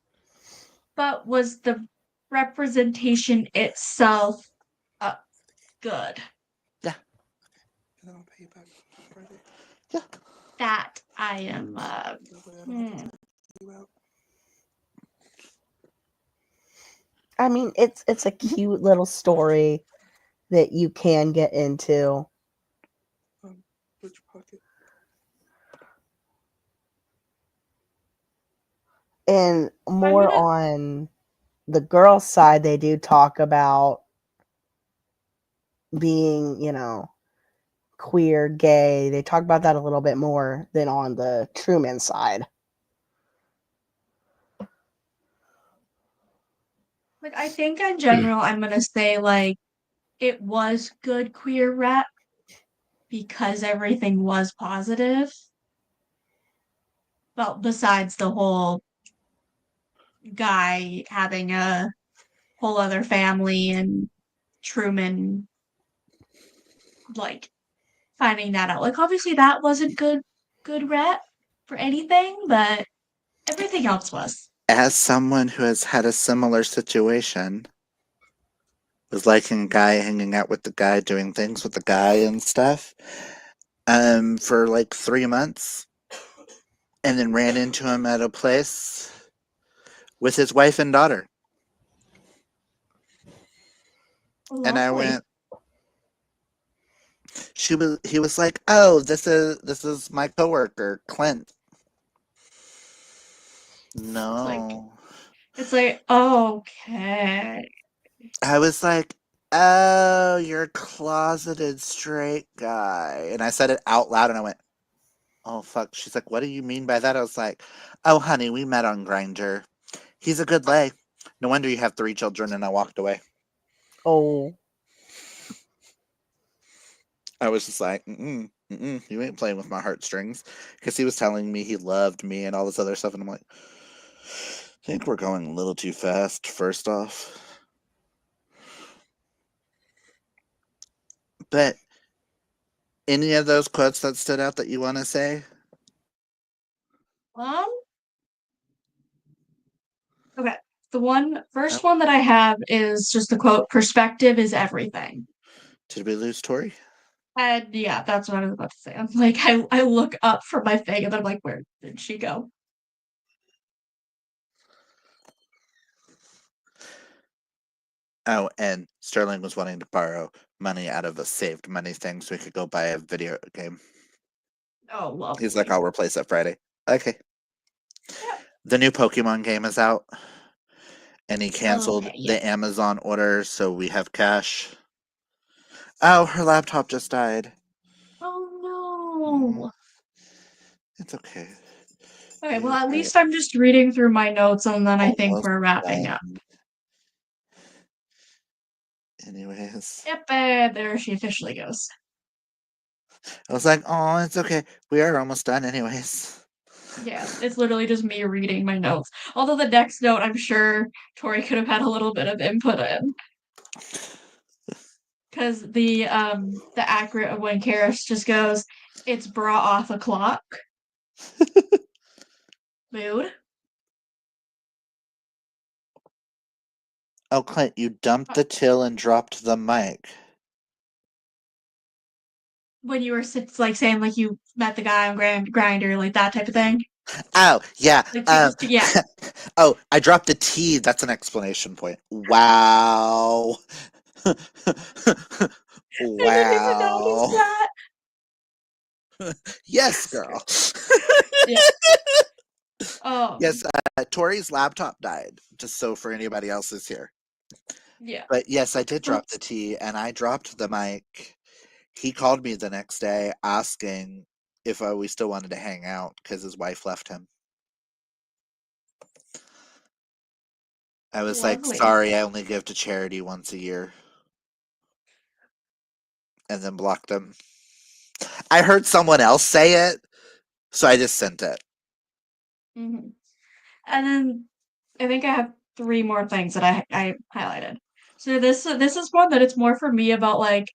Speaker 2: but was the representation itself good?
Speaker 1: Yeah. And then I'll pay you back Friday. Yeah.
Speaker 2: That I am.
Speaker 3: I mean, it's a cute little story that you can get into.
Speaker 1: Which pocket?
Speaker 3: And more
Speaker 2: gonna-
Speaker 3: on the girls' side, they do talk about being, queer, gay. They talk about that a little bit more than on the Truman side.
Speaker 2: Like, I think in general, I'm gonna say like it was good queer rep because everything was positive. Well, besides the whole guy having a whole other family and Truman like finding that out. Like obviously that wasn't good rep for anything, but everything else was.
Speaker 1: As someone who has had a similar situation, was liking a guy, hanging out with the guy, doing things with the guy and stuff, for like 3 months, and then ran into him at a place with his wife and daughter. And I
Speaker 2: Lovely.
Speaker 1: went, he was like, "Oh, this is my coworker, Clint." No.
Speaker 2: It's like, okay.
Speaker 1: I was like, "Oh, you're a closeted straight guy." And I said it out loud and I went, "Oh fuck." She's like, "What do you mean by that?" I was like, "Oh honey, we met on Grindr. He's a good lay. No wonder you have 3 children." And I walked away.
Speaker 3: Oh,
Speaker 1: I was just like, you ain't playing with my heartstrings. Because he was telling me he loved me and all this other stuff. And I'm like, I think we're going a little too fast, first off. But any of those quotes that stood out that you want to say?
Speaker 2: Um, okay. The first
Speaker 1: Oh,
Speaker 2: one that I have is just the quote, perspective is everything.
Speaker 1: did we lose Tori?
Speaker 2: And yeah, that's what I was about to say. I'm like, I look up from my thing and I'm like, where did she go?
Speaker 1: Oh, and Sterling was wanting to borrow money out of a saved money thing so we could go buy a video game.
Speaker 2: Oh,
Speaker 1: He's like,
Speaker 2: lovely.
Speaker 1: I'll replace it Friday. Okay.
Speaker 2: Yep.
Speaker 1: The new Pokemon game is out. And he canceled
Speaker 2: Okay, yeah.
Speaker 1: the Amazon order, so we have cash. Oh, her laptop just died.
Speaker 2: Oh no.
Speaker 1: It's okay.
Speaker 2: Okay, well,
Speaker 1: We
Speaker 2: at
Speaker 1: are
Speaker 2: least I'm just reading through my notes and then I think
Speaker 1: almost
Speaker 2: we're wrapping up.
Speaker 1: done. Anyways,
Speaker 2: Yep, there she officially goes.
Speaker 1: I was like, oh, it's okay. We are almost done, anyways.
Speaker 2: Yeah, it's literally just me reading my notes. Although the next note, I'm sure Tori could have had a little bit of input in. Because the accurate of when Karis just goes, it's bra off a clock. Mood.
Speaker 1: Oh, Clint, you dumped the till and dropped the mic.
Speaker 2: When you were like saying like you met the guy on Grinder, like that type of thing.
Speaker 1: Oh, yeah.
Speaker 2: Like yeah.
Speaker 1: Oh, I dropped a T. That's an explanation point. Wow.
Speaker 2: I didn't even notice
Speaker 1: Wow.
Speaker 2: that.
Speaker 1: Yes, girl.
Speaker 2: Yeah.
Speaker 1: Yes, Tori's laptop died, just so for anybody else who's here.
Speaker 2: Yeah.
Speaker 1: But yes, I did drop the T and I dropped the mic. He called me the next day asking if we still wanted to hang out because his wife left him. I was like,
Speaker 2: Lovely.
Speaker 1: sorry, I only give to charity once a year. And then blocked him. I heard someone else say it, So I just sent it.
Speaker 2: Hmm. And then I think I have three more things that I highlighted. So this is one that it's more for me about like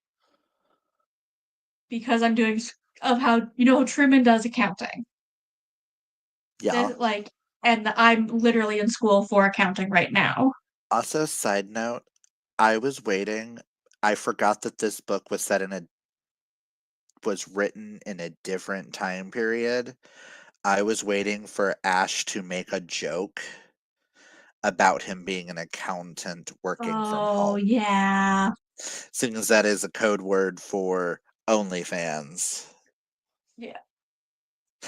Speaker 2: because I'm doing of how how Truman does accounting.
Speaker 1: Yeah.
Speaker 2: This like and I'm literally in school for accounting right now.
Speaker 1: Also, side note, I was waiting. I forgot that this book was written in a different time period. I was waiting for Ash to make a joke about him being an accountant working from
Speaker 2: Oh
Speaker 1: home,
Speaker 2: yeah.
Speaker 1: seeing as that is a code word for OnlyFans.
Speaker 2: Yeah.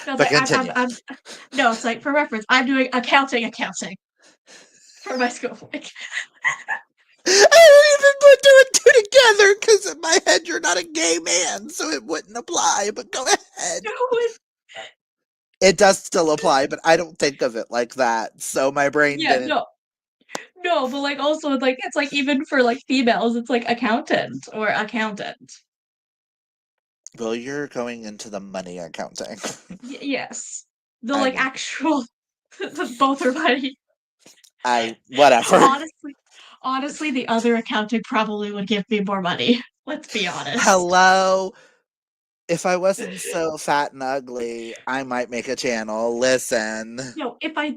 Speaker 2: No, it's
Speaker 1: But
Speaker 2: like
Speaker 1: continue.
Speaker 2: I'm no, it's like for reference, I'm doing accounting for my school. Like,
Speaker 1: I didn't even put two and two together because in my head you're not a gay man, so it wouldn't apply. But go ahead.
Speaker 2: no one,
Speaker 1: It does still apply, but I don't think of it like that. So my brain
Speaker 2: yeah,
Speaker 1: didn't.
Speaker 2: no, but like also like it's like even for like females, it's like accountant or accountant.
Speaker 1: Well, you're going into the money accounting.
Speaker 2: Yes. The
Speaker 1: I
Speaker 2: like
Speaker 1: mean,
Speaker 2: actual both are money.
Speaker 1: whatever.
Speaker 2: Honestly, honestly, the other accountant probably would give me more money. Let's be honest.
Speaker 1: Hello. If I wasn't so fat and ugly, I might make a channel. Listen,
Speaker 2: No, if I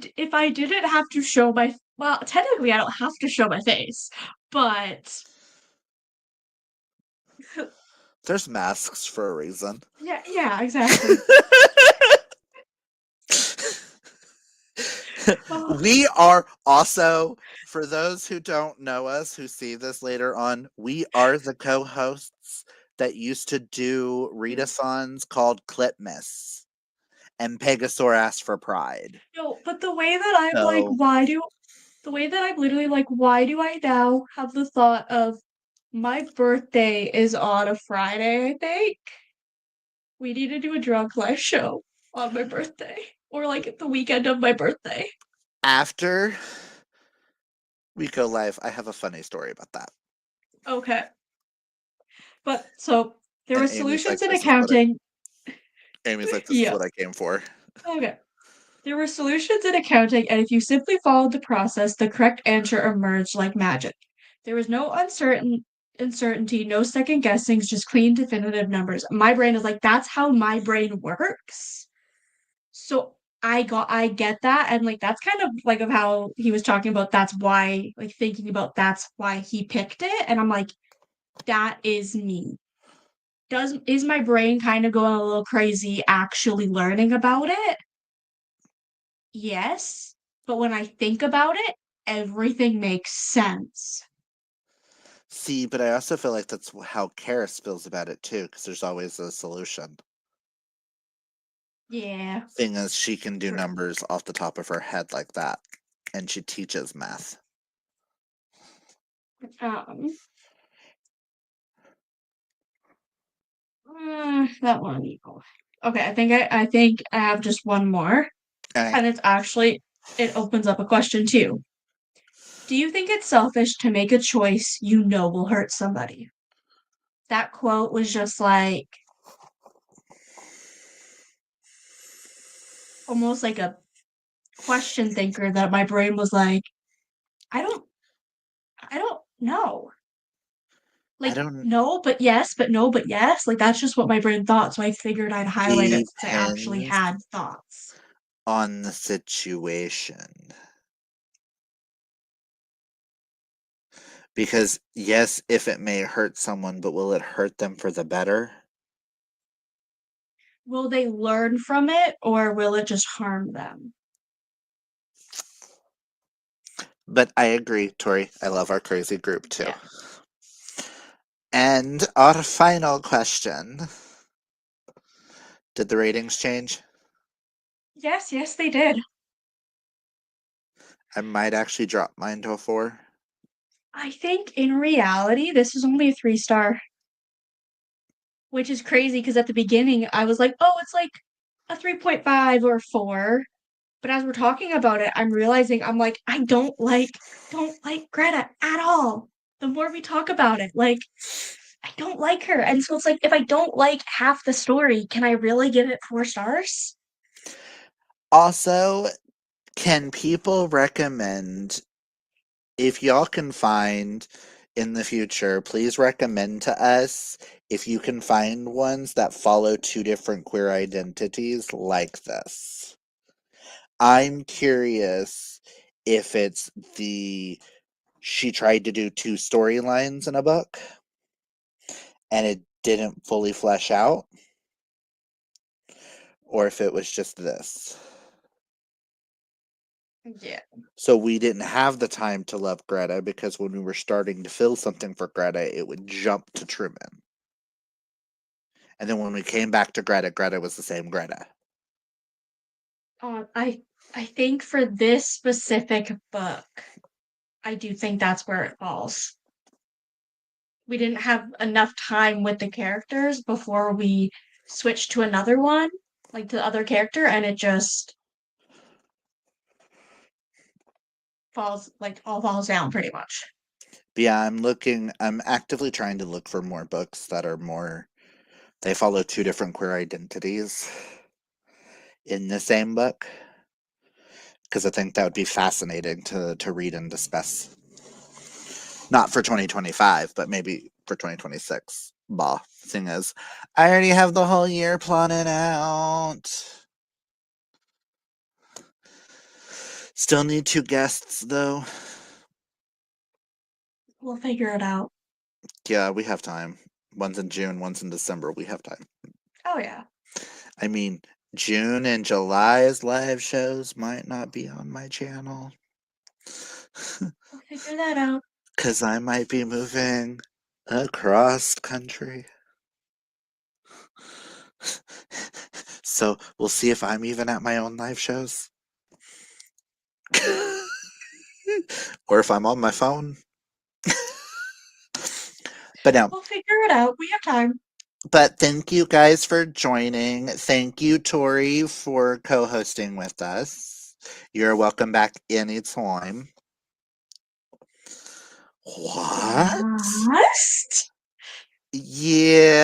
Speaker 2: didn't have to show my well, technically I don't have to show my face, but
Speaker 1: there's masks for a reason.
Speaker 2: yeah, exactly. Oh,
Speaker 1: We are also, for those who don't know us, who see this later on, we are the co-hosts that used to do readathons called Clipmas, and Pegasaur asked for Pride.
Speaker 2: no, but the way that I'm like,
Speaker 1: So
Speaker 2: the way that I'm literally like, why do I now have the thought of my birthday is on a Friday, I think? We need to do a drunk live show on my birthday. Or like the weekend of my birthday.
Speaker 1: after we go live, I have a funny story about that.
Speaker 2: Okay. But so there
Speaker 1: And
Speaker 2: were
Speaker 1: Amy's like,
Speaker 2: solutions in
Speaker 1: this is what I
Speaker 2: accounting.
Speaker 1: Amy's like, this is
Speaker 2: Yeah.
Speaker 1: what I came for.
Speaker 2: Okay. There were solutions in accounting, and if you simply followed the process, the correct answer emerged like magic. There was no uncertainty, no second guessings, just clean, definitive numbers. My brain is like, that's how my brain works. So I get that, and like that's kind of like of how he was talking about that's why, like thinking about that's why he picked it. And I'm like, that is me. Is my brain kind of going a little crazy actually learning about it? Yes, but when I think about it, everything makes sense.
Speaker 1: See, but I also feel like that's how Karis feels about it too, because there's always a solution.
Speaker 2: Yeah,
Speaker 1: Thing is, she can do
Speaker 2: true.
Speaker 1: numbers off the top of her head like that, and she teaches math.
Speaker 2: Um, that one. Okay, I think I have just one more,
Speaker 1: Okay.
Speaker 2: and it's actually it opens up a question too. Do you think it's selfish to make a choice you know will hurt somebody? That quote was just like almost like a question thinker that my brain was like, I don't I don't know.
Speaker 1: I
Speaker 2: Like,
Speaker 1: don't
Speaker 2: no, but yes, but no, but yes. Like that's just what my brain thought. So I figured I'd highlight it since I actually
Speaker 1: depends
Speaker 2: had thoughts.
Speaker 1: on the situation. Because yes, if it may hurt someone, but will it hurt them for the better?
Speaker 2: Will they learn from it or will it just harm them?
Speaker 1: But I agree, Tori. I love our crazy group too.
Speaker 2: Yeah.
Speaker 1: And our final question. Did the ratings change?
Speaker 2: Yes, yes, they did.
Speaker 1: I might actually drop mine to a 4.
Speaker 2: I think in reality, this is only a 3 star, which is crazy because at the beginning I was like, oh, it's like a 3.5 or 4. But as we're talking about it, I'm realizing I'm like, don't like Greta at all. The more we talk about it, like I don't like her. And so it's like if I don't like half the story, can I really give it 4 stars?
Speaker 1: Also, can people recommend, if y'all can find in the future, please recommend to us if you can find ones that follow two different queer identities like this. I'm curious if it's she tried to do two storylines in a book and it didn't fully flesh out, or if it was just this.
Speaker 2: Yeah.
Speaker 1: So we didn't have the time to love Greta because when we were starting to feel something for Greta, it would jump to Truman. And then when we came back to Greta, Greta was the same Greta.
Speaker 2: I think for this specific book, I do think that's where it falls. We didn't have enough time with the characters before we switched to another one, like the other character, and it just all falls down pretty much.
Speaker 1: But yeah, I'm actively trying to look for more books that are they follow two different queer identities in the same book. Because I think that would be fascinating to read and discuss. Not for 2025, but maybe for 2026. Bah, thing is, I already have the whole year plotted out. Still need 2 guests, though.
Speaker 2: We'll figure it out.
Speaker 1: Yeah, we have time. One's in June, one's in December. We have time.
Speaker 2: Oh, yeah.
Speaker 1: I mean, June and July's live shows might not be on my channel.
Speaker 2: We'll figure that out.
Speaker 1: Because I might be moving across country. So we'll see if I'm even at my own live shows. Or if I'm on my phone. But no.
Speaker 2: We'll figure it out. We have time.
Speaker 1: But thank you guys for joining. Thank you, Tori, for co-hosting with us. You're welcome back anytime. What?
Speaker 2: What?
Speaker 1: Yeah,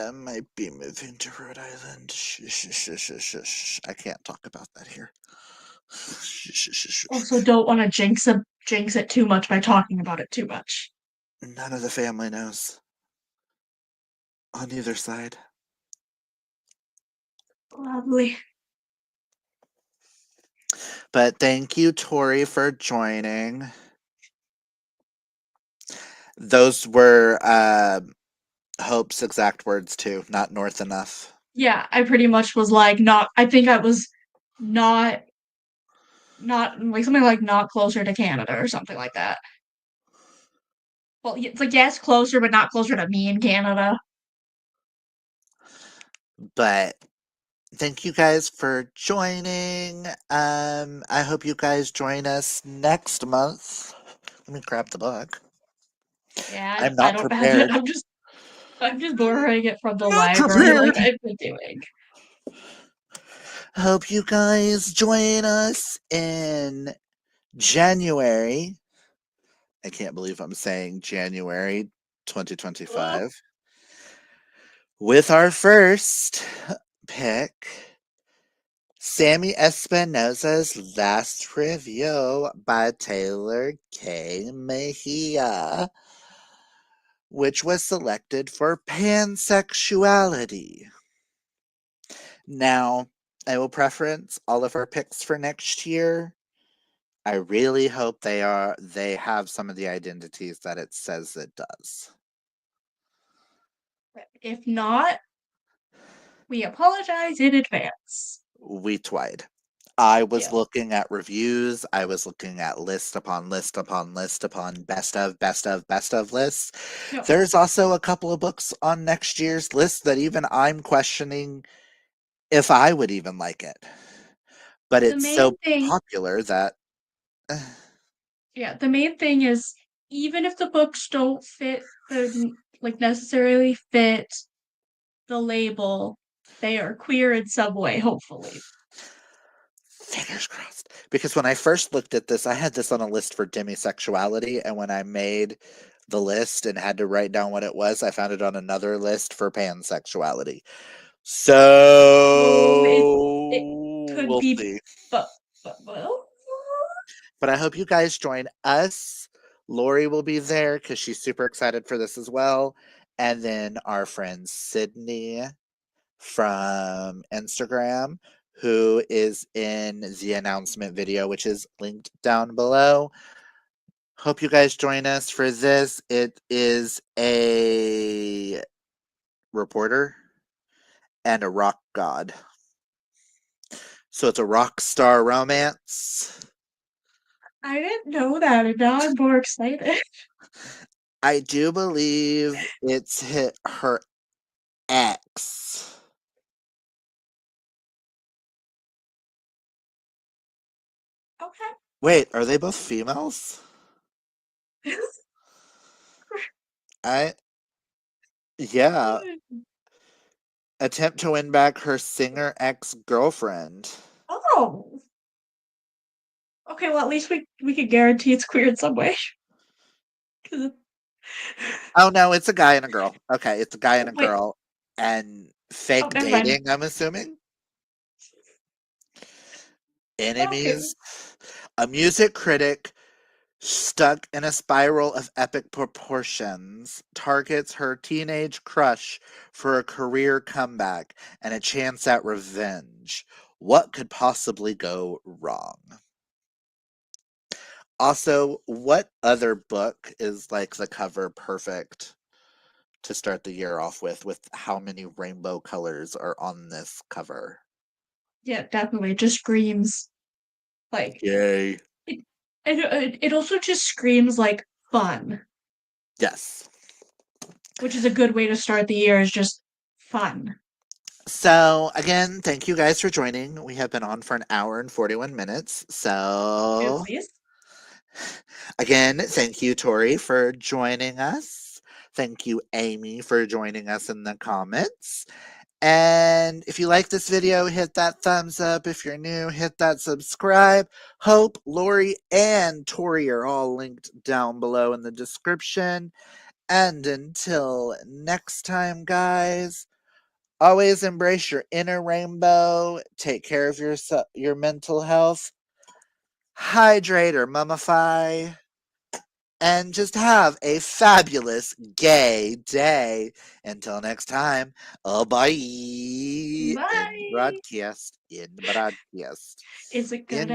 Speaker 1: I might be moving to Rhode Island. Shh. I can't talk about that here.
Speaker 2: Also, don't want to jinx it too much by talking about it too much.
Speaker 1: None of the family knows. On either side.
Speaker 2: Lovely.
Speaker 1: But thank you, Tori, for joining. Those were Hope's exact words too, not north enough.
Speaker 2: Yeah, I pretty much was like I think I was not like something like not closer to Canada or something like that. Well, it's like yes, closer, but not closer to me in Canada.
Speaker 1: But thank you guys for joining. I hope you guys join us next month. Let me grab the book.
Speaker 2: Yeah,
Speaker 1: I'm
Speaker 2: I
Speaker 1: not
Speaker 2: don't have it.
Speaker 1: prepared.
Speaker 2: I'm just borrowing it from the
Speaker 1: Not
Speaker 2: library like
Speaker 1: prepared.
Speaker 2: I've been doing.
Speaker 1: Hope you guys join us in January. I can't believe I'm saying January 2025. With our first pick, Sammy Espinosa's Last Review by Taylor K. Mejia, which was selected for pansexuality. Now, I will preference all of our picks for next year. I really hope they have some of the identities that it says it does.
Speaker 2: If not, we apologize in advance.
Speaker 1: We tried. I was
Speaker 2: Yeah.
Speaker 1: looking at reviews. I was looking at list upon list upon list upon best of lists.
Speaker 2: No.
Speaker 1: There's also a couple of books on next year's list that even I'm questioning if I would even like it. But
Speaker 2: The
Speaker 1: it's
Speaker 2: main
Speaker 1: so
Speaker 2: thing,
Speaker 1: popular that
Speaker 2: yeah, the main thing is even if the books don't necessarily fit the label, they are queer in some way, hopefully.
Speaker 1: fingers crossed. Because when I first looked at this, I had this on a list for demisexuality, and when I made the list and had to write down what it was, I found it on another list for pansexuality. So
Speaker 2: Oh, could
Speaker 1: We'll
Speaker 2: be,
Speaker 1: see.
Speaker 2: but well,
Speaker 1: But I hope you guys join us. Lori will be there because she's super excited for this as well. And then our friend Sydney from Instagram, who is in the announcement video, which is linked down below. Hope you guys join us for this. It is a reporter and a rock god. So it's a rock star romance.
Speaker 2: I didn't know that, and now I'm more excited.
Speaker 1: I do believe it's hit her ex.
Speaker 2: Okay.
Speaker 1: Wait, are they both females? I yeah. Attempt to win back her singer ex-girlfriend.
Speaker 2: Oh. Okay, well, at least we can guarantee it's queer in some way. 'Cause
Speaker 1: Oh no, it's a guy and a girl. Okay, it's a guy and a
Speaker 2: wait,
Speaker 1: girl. And fake
Speaker 2: never mind.
Speaker 1: dating, I'm assuming?
Speaker 2: Okay.
Speaker 1: Enemies. A music critic stuck in a spiral of epic proportions targets her teenage crush for a career comeback and a chance at revenge. What could possibly go wrong? Also, what other book is like the cover perfect to start the year off with how many rainbow colors are on this cover?
Speaker 2: Yeah, definitely. It just screams like
Speaker 1: Yay.
Speaker 2: it also just screams like fun,
Speaker 1: Yes.
Speaker 2: which is a good way to start the year, is just fun.
Speaker 1: So, again, thank you guys for joining. We have been on for an hour and 41 minutes. So,
Speaker 2: Please.
Speaker 1: again, thank you, Tori, for joining us. Thank you, Amy, for joining us in the comments. And if you like this video, hit that thumbs up. If you're new, hit that subscribe. Hope, Lori, and Tori are all linked down below in the description. And until next time, guys, always embrace your inner rainbow. Take care of your mental health. Hydrate or mummify. And just have a fabulous gay day. Until next time, bye.
Speaker 2: Bye.
Speaker 1: In broadcast.
Speaker 2: Is it good?